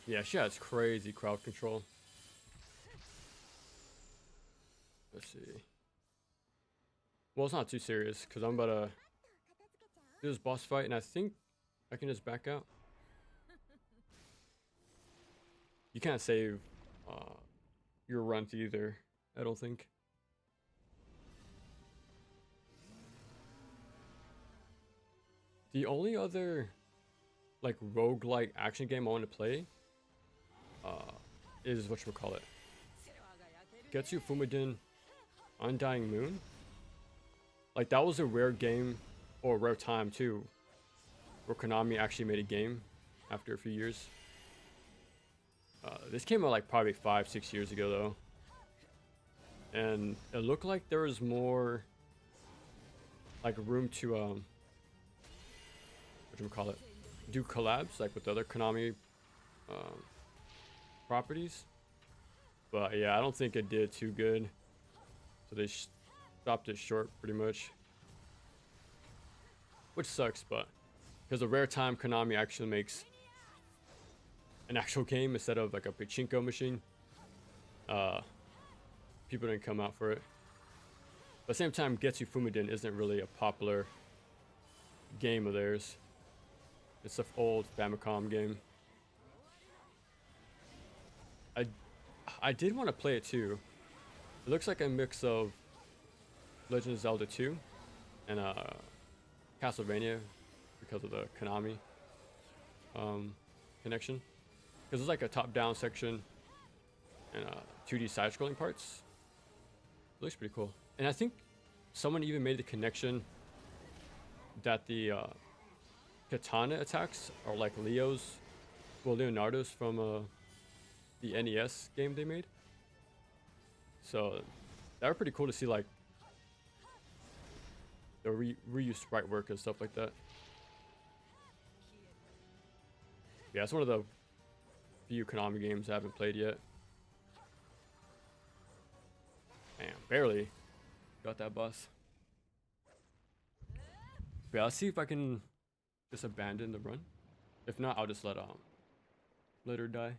S1: Yeah, she has crazy crowd control. Let's see. Well, it's not too serious because I'm about to do this boss fight and I think I can just back out. You can't save your runt either, I don't think. The only other like roguelike action game I want to play is whatchamacallit. Getsu Fumiden Undying Moon. Like that was a rare game or a rare time too, where Konami actually made a game after a few years. This came out like probably 5-6 years ago though, and it looked like there was more like room to whatchamacallit, do collabs like with other Konami properties, but yeah, I don't think it did too good, so they stopped it short pretty much, which sucks. But because a rare time Konami actually makes an actual game instead of like a pachinko machine, people didn't come out for it. But at the same time, Getsu Fumiden isn't really a popular game of theirs. It's an old Famicom game. I did want to play it too. It looks like a mix of Legend of Zelda 2 and Castlevania because of the Konami connection. Because it's like a top-down section and 2D side-scrolling parts. It looks pretty cool. And I think someone even made the connection that the katana attacks are like Leonardo's from the NES game they made. So that was pretty cool to see, like the reuse sprite work and stuff like that. Yeah, it's one of the few Konami games I haven't played yet. Damn, barely got that boss. But yeah, let's see if I can just abandon the run. If not, I'll just let her die.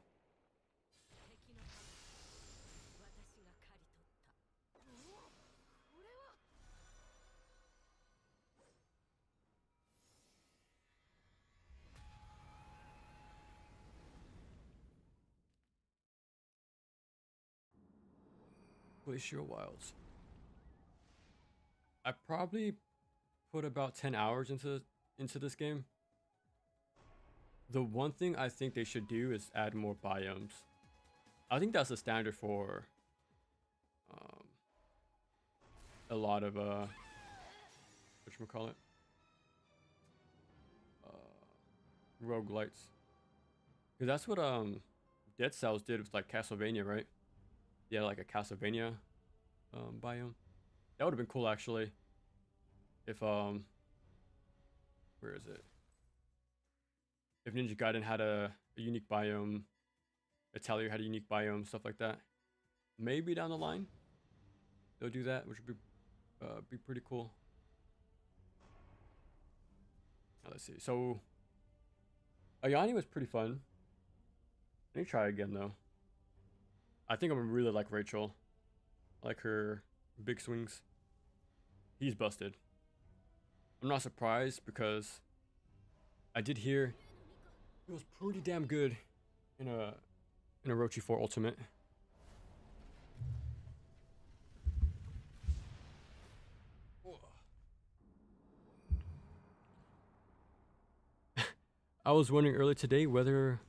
S1: Glacier Wilds. I probably put about 10 hours into this game. The one thing I think they should do is add more biomes. I think that's the standard for a lot of whatchamacallit, roguelites. Because that's what Dead Cells did with like Castlevania, right? Yeah, like a Castlevania biome. That would have been cool actually. If where is it? If Ninja Gaiden had a unique biome, Atelier had a unique biome, stuff like that. Maybe down the line they'll do that, which would be pretty cool. Now, let's see. So Ayani was pretty fun. Let me try again though. I think I'm gonna really like Rachel. I like her big swings. He's busted. I'm not surprised because I did hear it was pretty damn good in a Orochi 4 Ultimate. I was wondering earlier today whether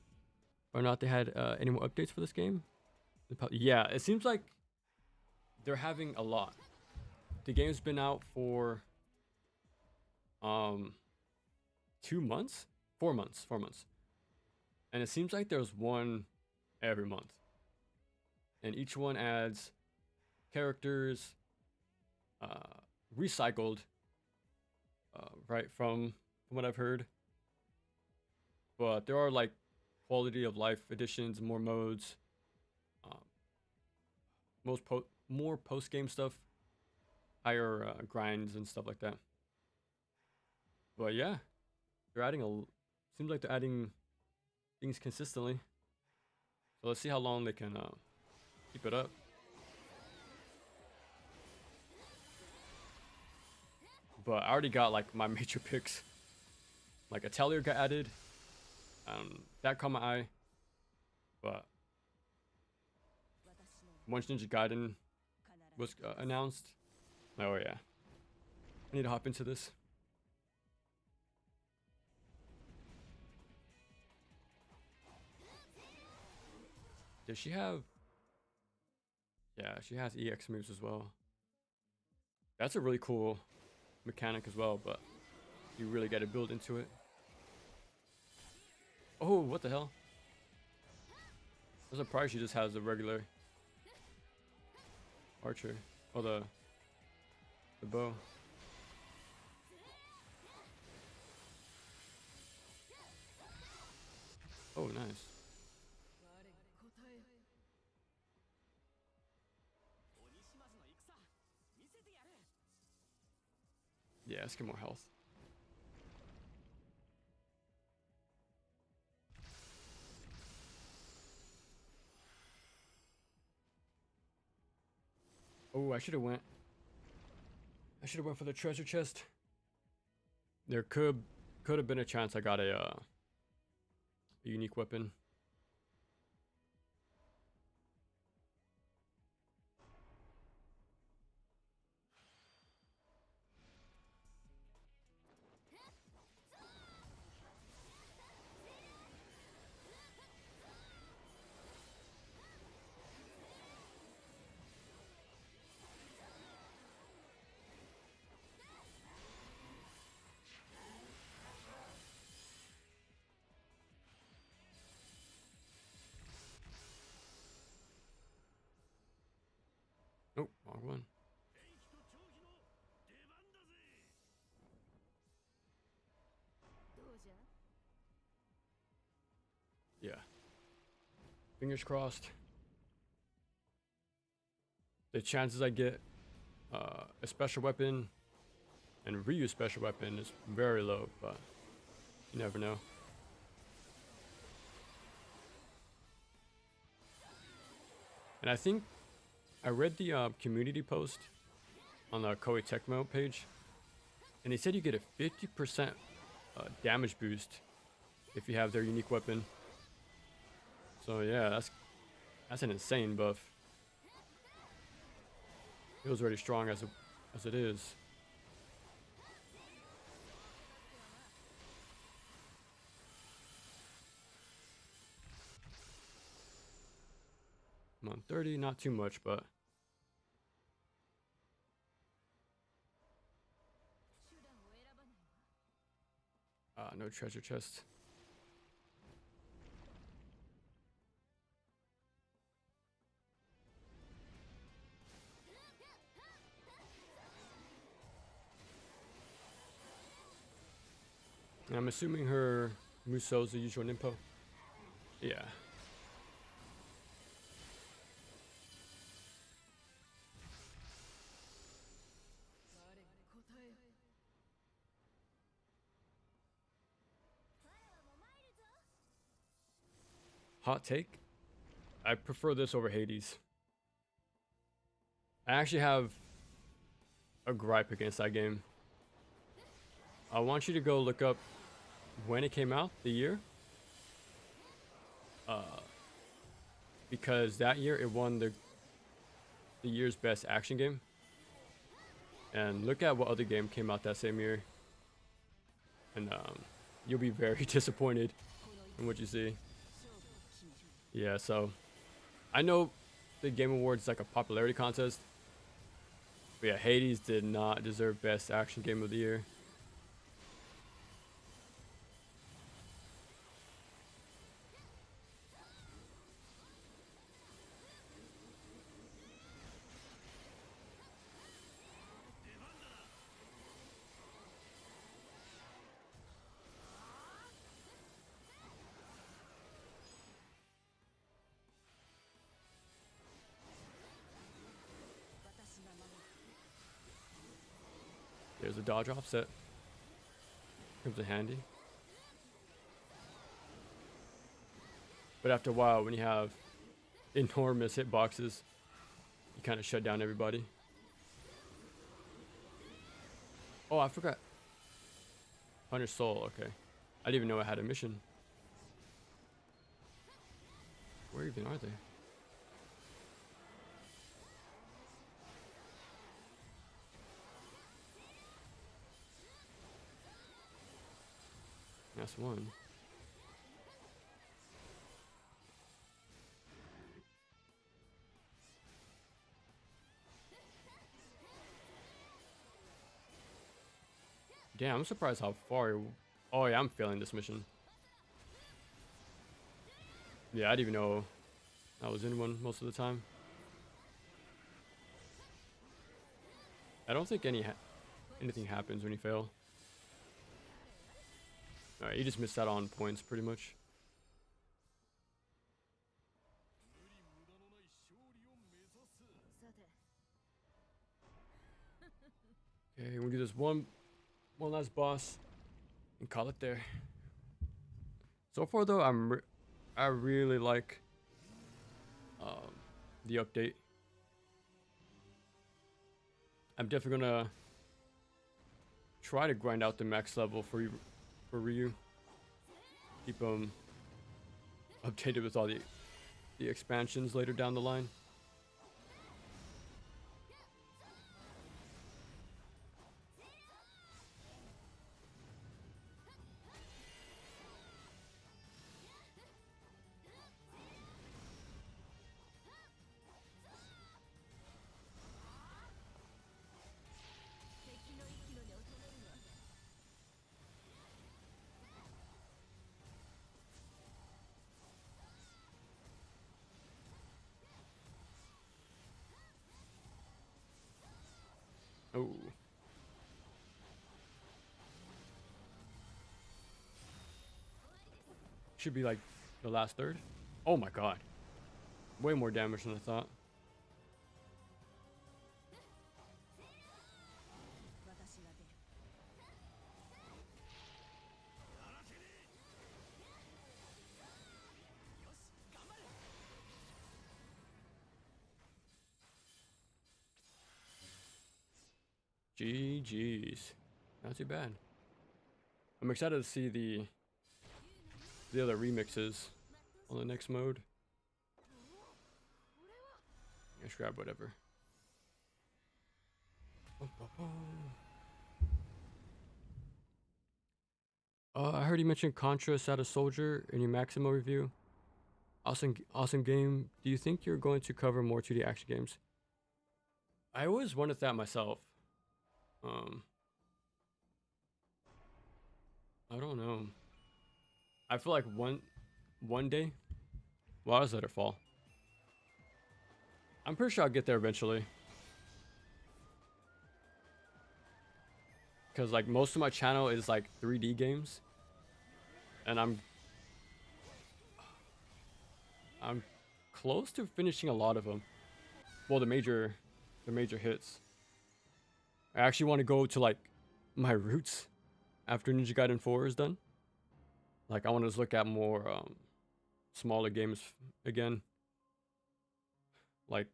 S1: or not they had any more updates for this game. Yeah, it seems like they're having a lot. The game's been out for 2 months, 4 months, and it seems like there's one every month, and each one adds characters, recycled, right, from what I've heard. But there are like quality of life additions, more modes, more post game stuff, higher grinds and stuff like that. But yeah, they're adding seems like they're adding things consistently. So let's see how long they can keep it up. But I already got like my major picks. Like Atelier got added. That caught my eye. But once Ninja Gaiden was announced, oh yeah, I need to hop into this. Does she have? Yeah, she has EX moves as well. That's a really cool mechanic as well, but you really got to build into it. Oh, what the hell? I'm surprised she just has a regular archer. Oh, the bow. Oh, nice. Yeah, let's get more health. Oh, I should have went for the treasure chest. There could have been a chance I got a unique weapon. one. Yeah. Fingers crossed. The chances I get a special weapon and Ryu special weapon is very low, but you never know. And I think I read the community post on the Koei Tecmo page, and they said you get a 50% damage boost if you have their unique weapon. So yeah, that's an insane buff. Feels already strong as it is. I'm on 30, not too much, but no treasure chest. And I'm assuming her Musou is the usual Nimpo. Yeah. Hot take? I prefer this over Hades. I actually have a gripe against that game. I want you to go look up when it came out, the year. Because that year it won the year's best action game. And look at what other game came out that same year. And you'll be very disappointed in what you see. Yeah, so I know the Game Awards is like a popularity contest. But yeah, Hades did not deserve best action game of the year. There's a dodge offset. Comes in handy. But after a while, when you have enormous hitboxes, you kind of shut down everybody. Oh, I forgot. Hunter's Soul, okay. I didn't even know I had a mission. Where even are they? That's one. Damn, I'm surprised how far. Oh yeah, I'm failing this mission. Yeah, I didn't even know I was in one most of the time. I don't think anything happens when you fail. Alright, you just missed out on points pretty much. Okay, we'll do this one last boss and call it there. So far though, I really like the update. I'm definitely gonna try to grind out the max level for Ryu. Keep him updated with all the expansions later down the line. Oh. Should be like the last third. Oh my god. Way more damage than I thought. GG's. Not too bad. I'm excited to see the other remixes on the next mode. Let's grab whatever. I heard you mentioned Contra Sada Soldier in your Maximo review. Awesome game. Do you think you're going to cover more 2D action games? I always wondered that myself. I don't know. I feel like one day, well, I'll just let it fall. I'm pretty sure I'll get there eventually. Cause like most of my channel is like 3D games, and I'm close to finishing a lot of them. Well, the major hits. I actually want to go to like my roots after Ninja Gaiden 4 is done. Like I want to just look at more smaller games again. Like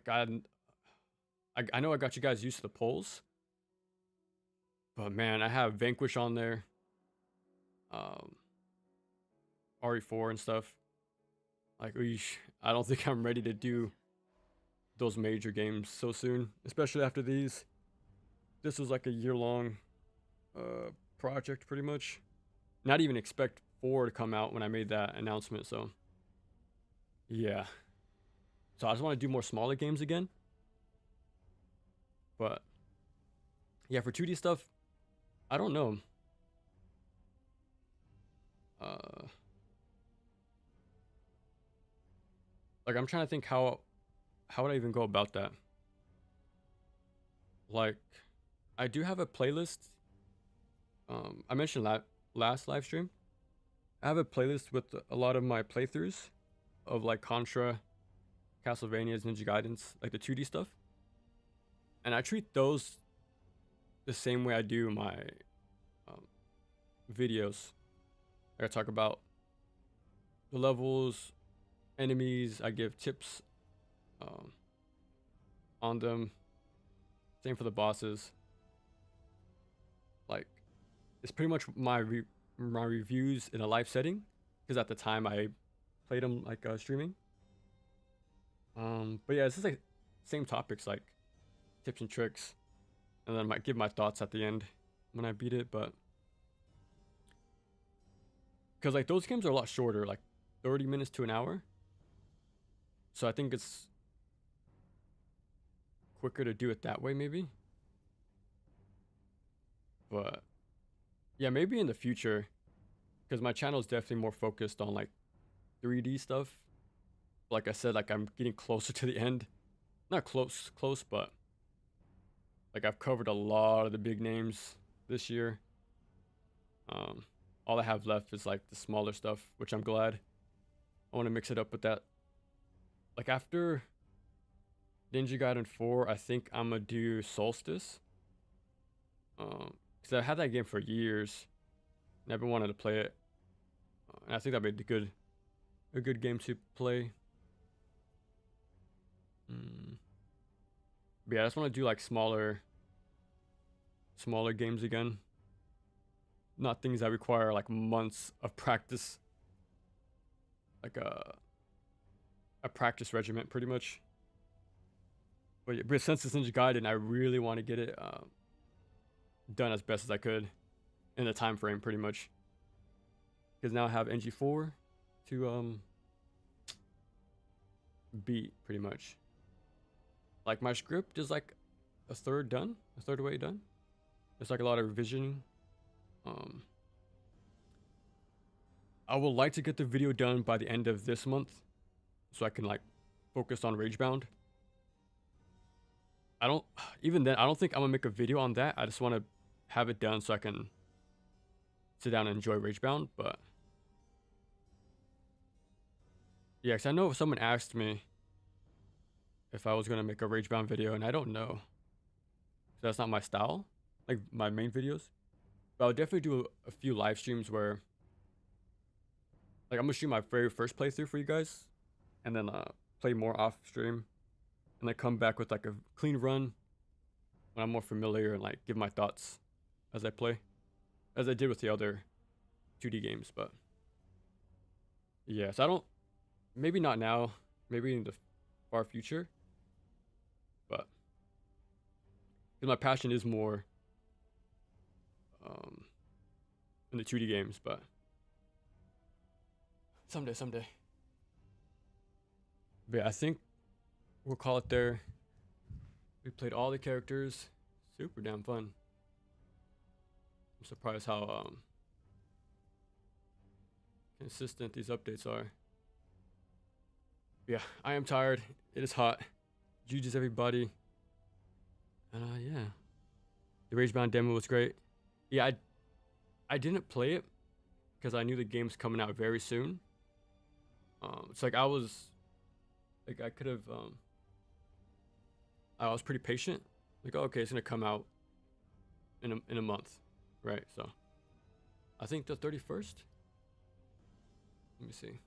S1: I know I got you guys used to the polls, but man, I have Vanquish on there, RE4 and stuff. Like, I don't think I'm ready to do those major games so soon, especially after these. This was like a year-long project, pretty much. Not even expect 4 to come out when I made that announcement, so yeah. So I just want to do more smaller games again. But yeah, for 2D stuff, I don't know. Like I'm trying to think how would I even go about that? Like I do have a playlist. I mentioned last live stream. I have a playlist with a lot of my playthroughs of like Contra, Castlevanias, Ninja Gaidens, like the 2D stuff. And I treat those the same way I do my videos. I talk about the levels, enemies. I give tips on them. Same for the bosses. Like, it's pretty much my reviews in a live setting, because at the time I played them like streaming. But yeah, it's just like same topics, like tips and tricks, and then I might give my thoughts at the end when I beat it. But because like those games are a lot shorter, like 30 minutes to an hour, so I think it's quicker to do it that way maybe. But yeah, maybe in the future, because my channel is definitely more focused on like 3D stuff. Like I said, like I'm getting closer to the end. Not close, but like I've covered a lot of the big names this year. All I have left is like the smaller stuff, which I'm glad. I want to mix it up with that. Like after Ninja Gaiden 4, I think I'm gonna do Solstice. Because I had that game for years. Never wanted to play it. And I think that'd be a good game to play. But yeah, I just want to do like smaller games again. Not things that require like months of practice. Like a practice regiment, pretty much. But, yeah, but since it's Ninja Gaiden, I really want to get it done as best as I could in the time frame, pretty much. Because now I have NG4 to beat, pretty much. Like my script is like a third way done. There's like a lot of revisioning. I would like to get the video done by the end of this month, so I can like focus on Ragebound. I don't even then I don't think I'm gonna make a video on that. I just want to have it done so I can sit down and enjoy Ragebound. But yeah, because I know if someone asked me if I was gonna make a Ragebound video, and I don't know. That's not my style, like my main videos. But I'll definitely do a few live streams where, like, I'm gonna shoot my very first playthrough for you guys, and then play more off stream, and then come back with like a clean run when I'm more familiar and like give my thoughts as I play, as I did with the other 2D games. But yeah, so I don't, maybe not now, maybe in the far future, but because my passion is more in the 2D games. But someday. But yeah, I think we'll call it there. We played all the characters. Super damn fun. I'm surprised how consistent these updates are. Yeah, I am tired. It is hot. GG's everybody. And yeah. The Ragebound demo was great. Yeah, I didn't play it because I knew the game's coming out very soon. It's like I was like I could have I was pretty patient. Like, oh, okay, it's gonna come out in a month, right? So I think the 31st. Let me see.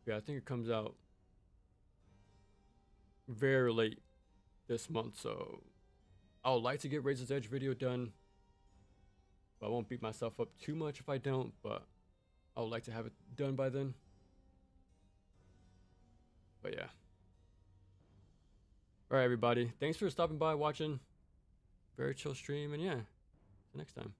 S1: Yeah, I think it comes out very late this month. So I would like to get Razor's Edge video done, but I won't beat myself up too much if I don't. But I would like to have it done by then. But yeah. All right, everybody. Thanks for stopping by, watching. Very chill stream, and yeah, see you next time.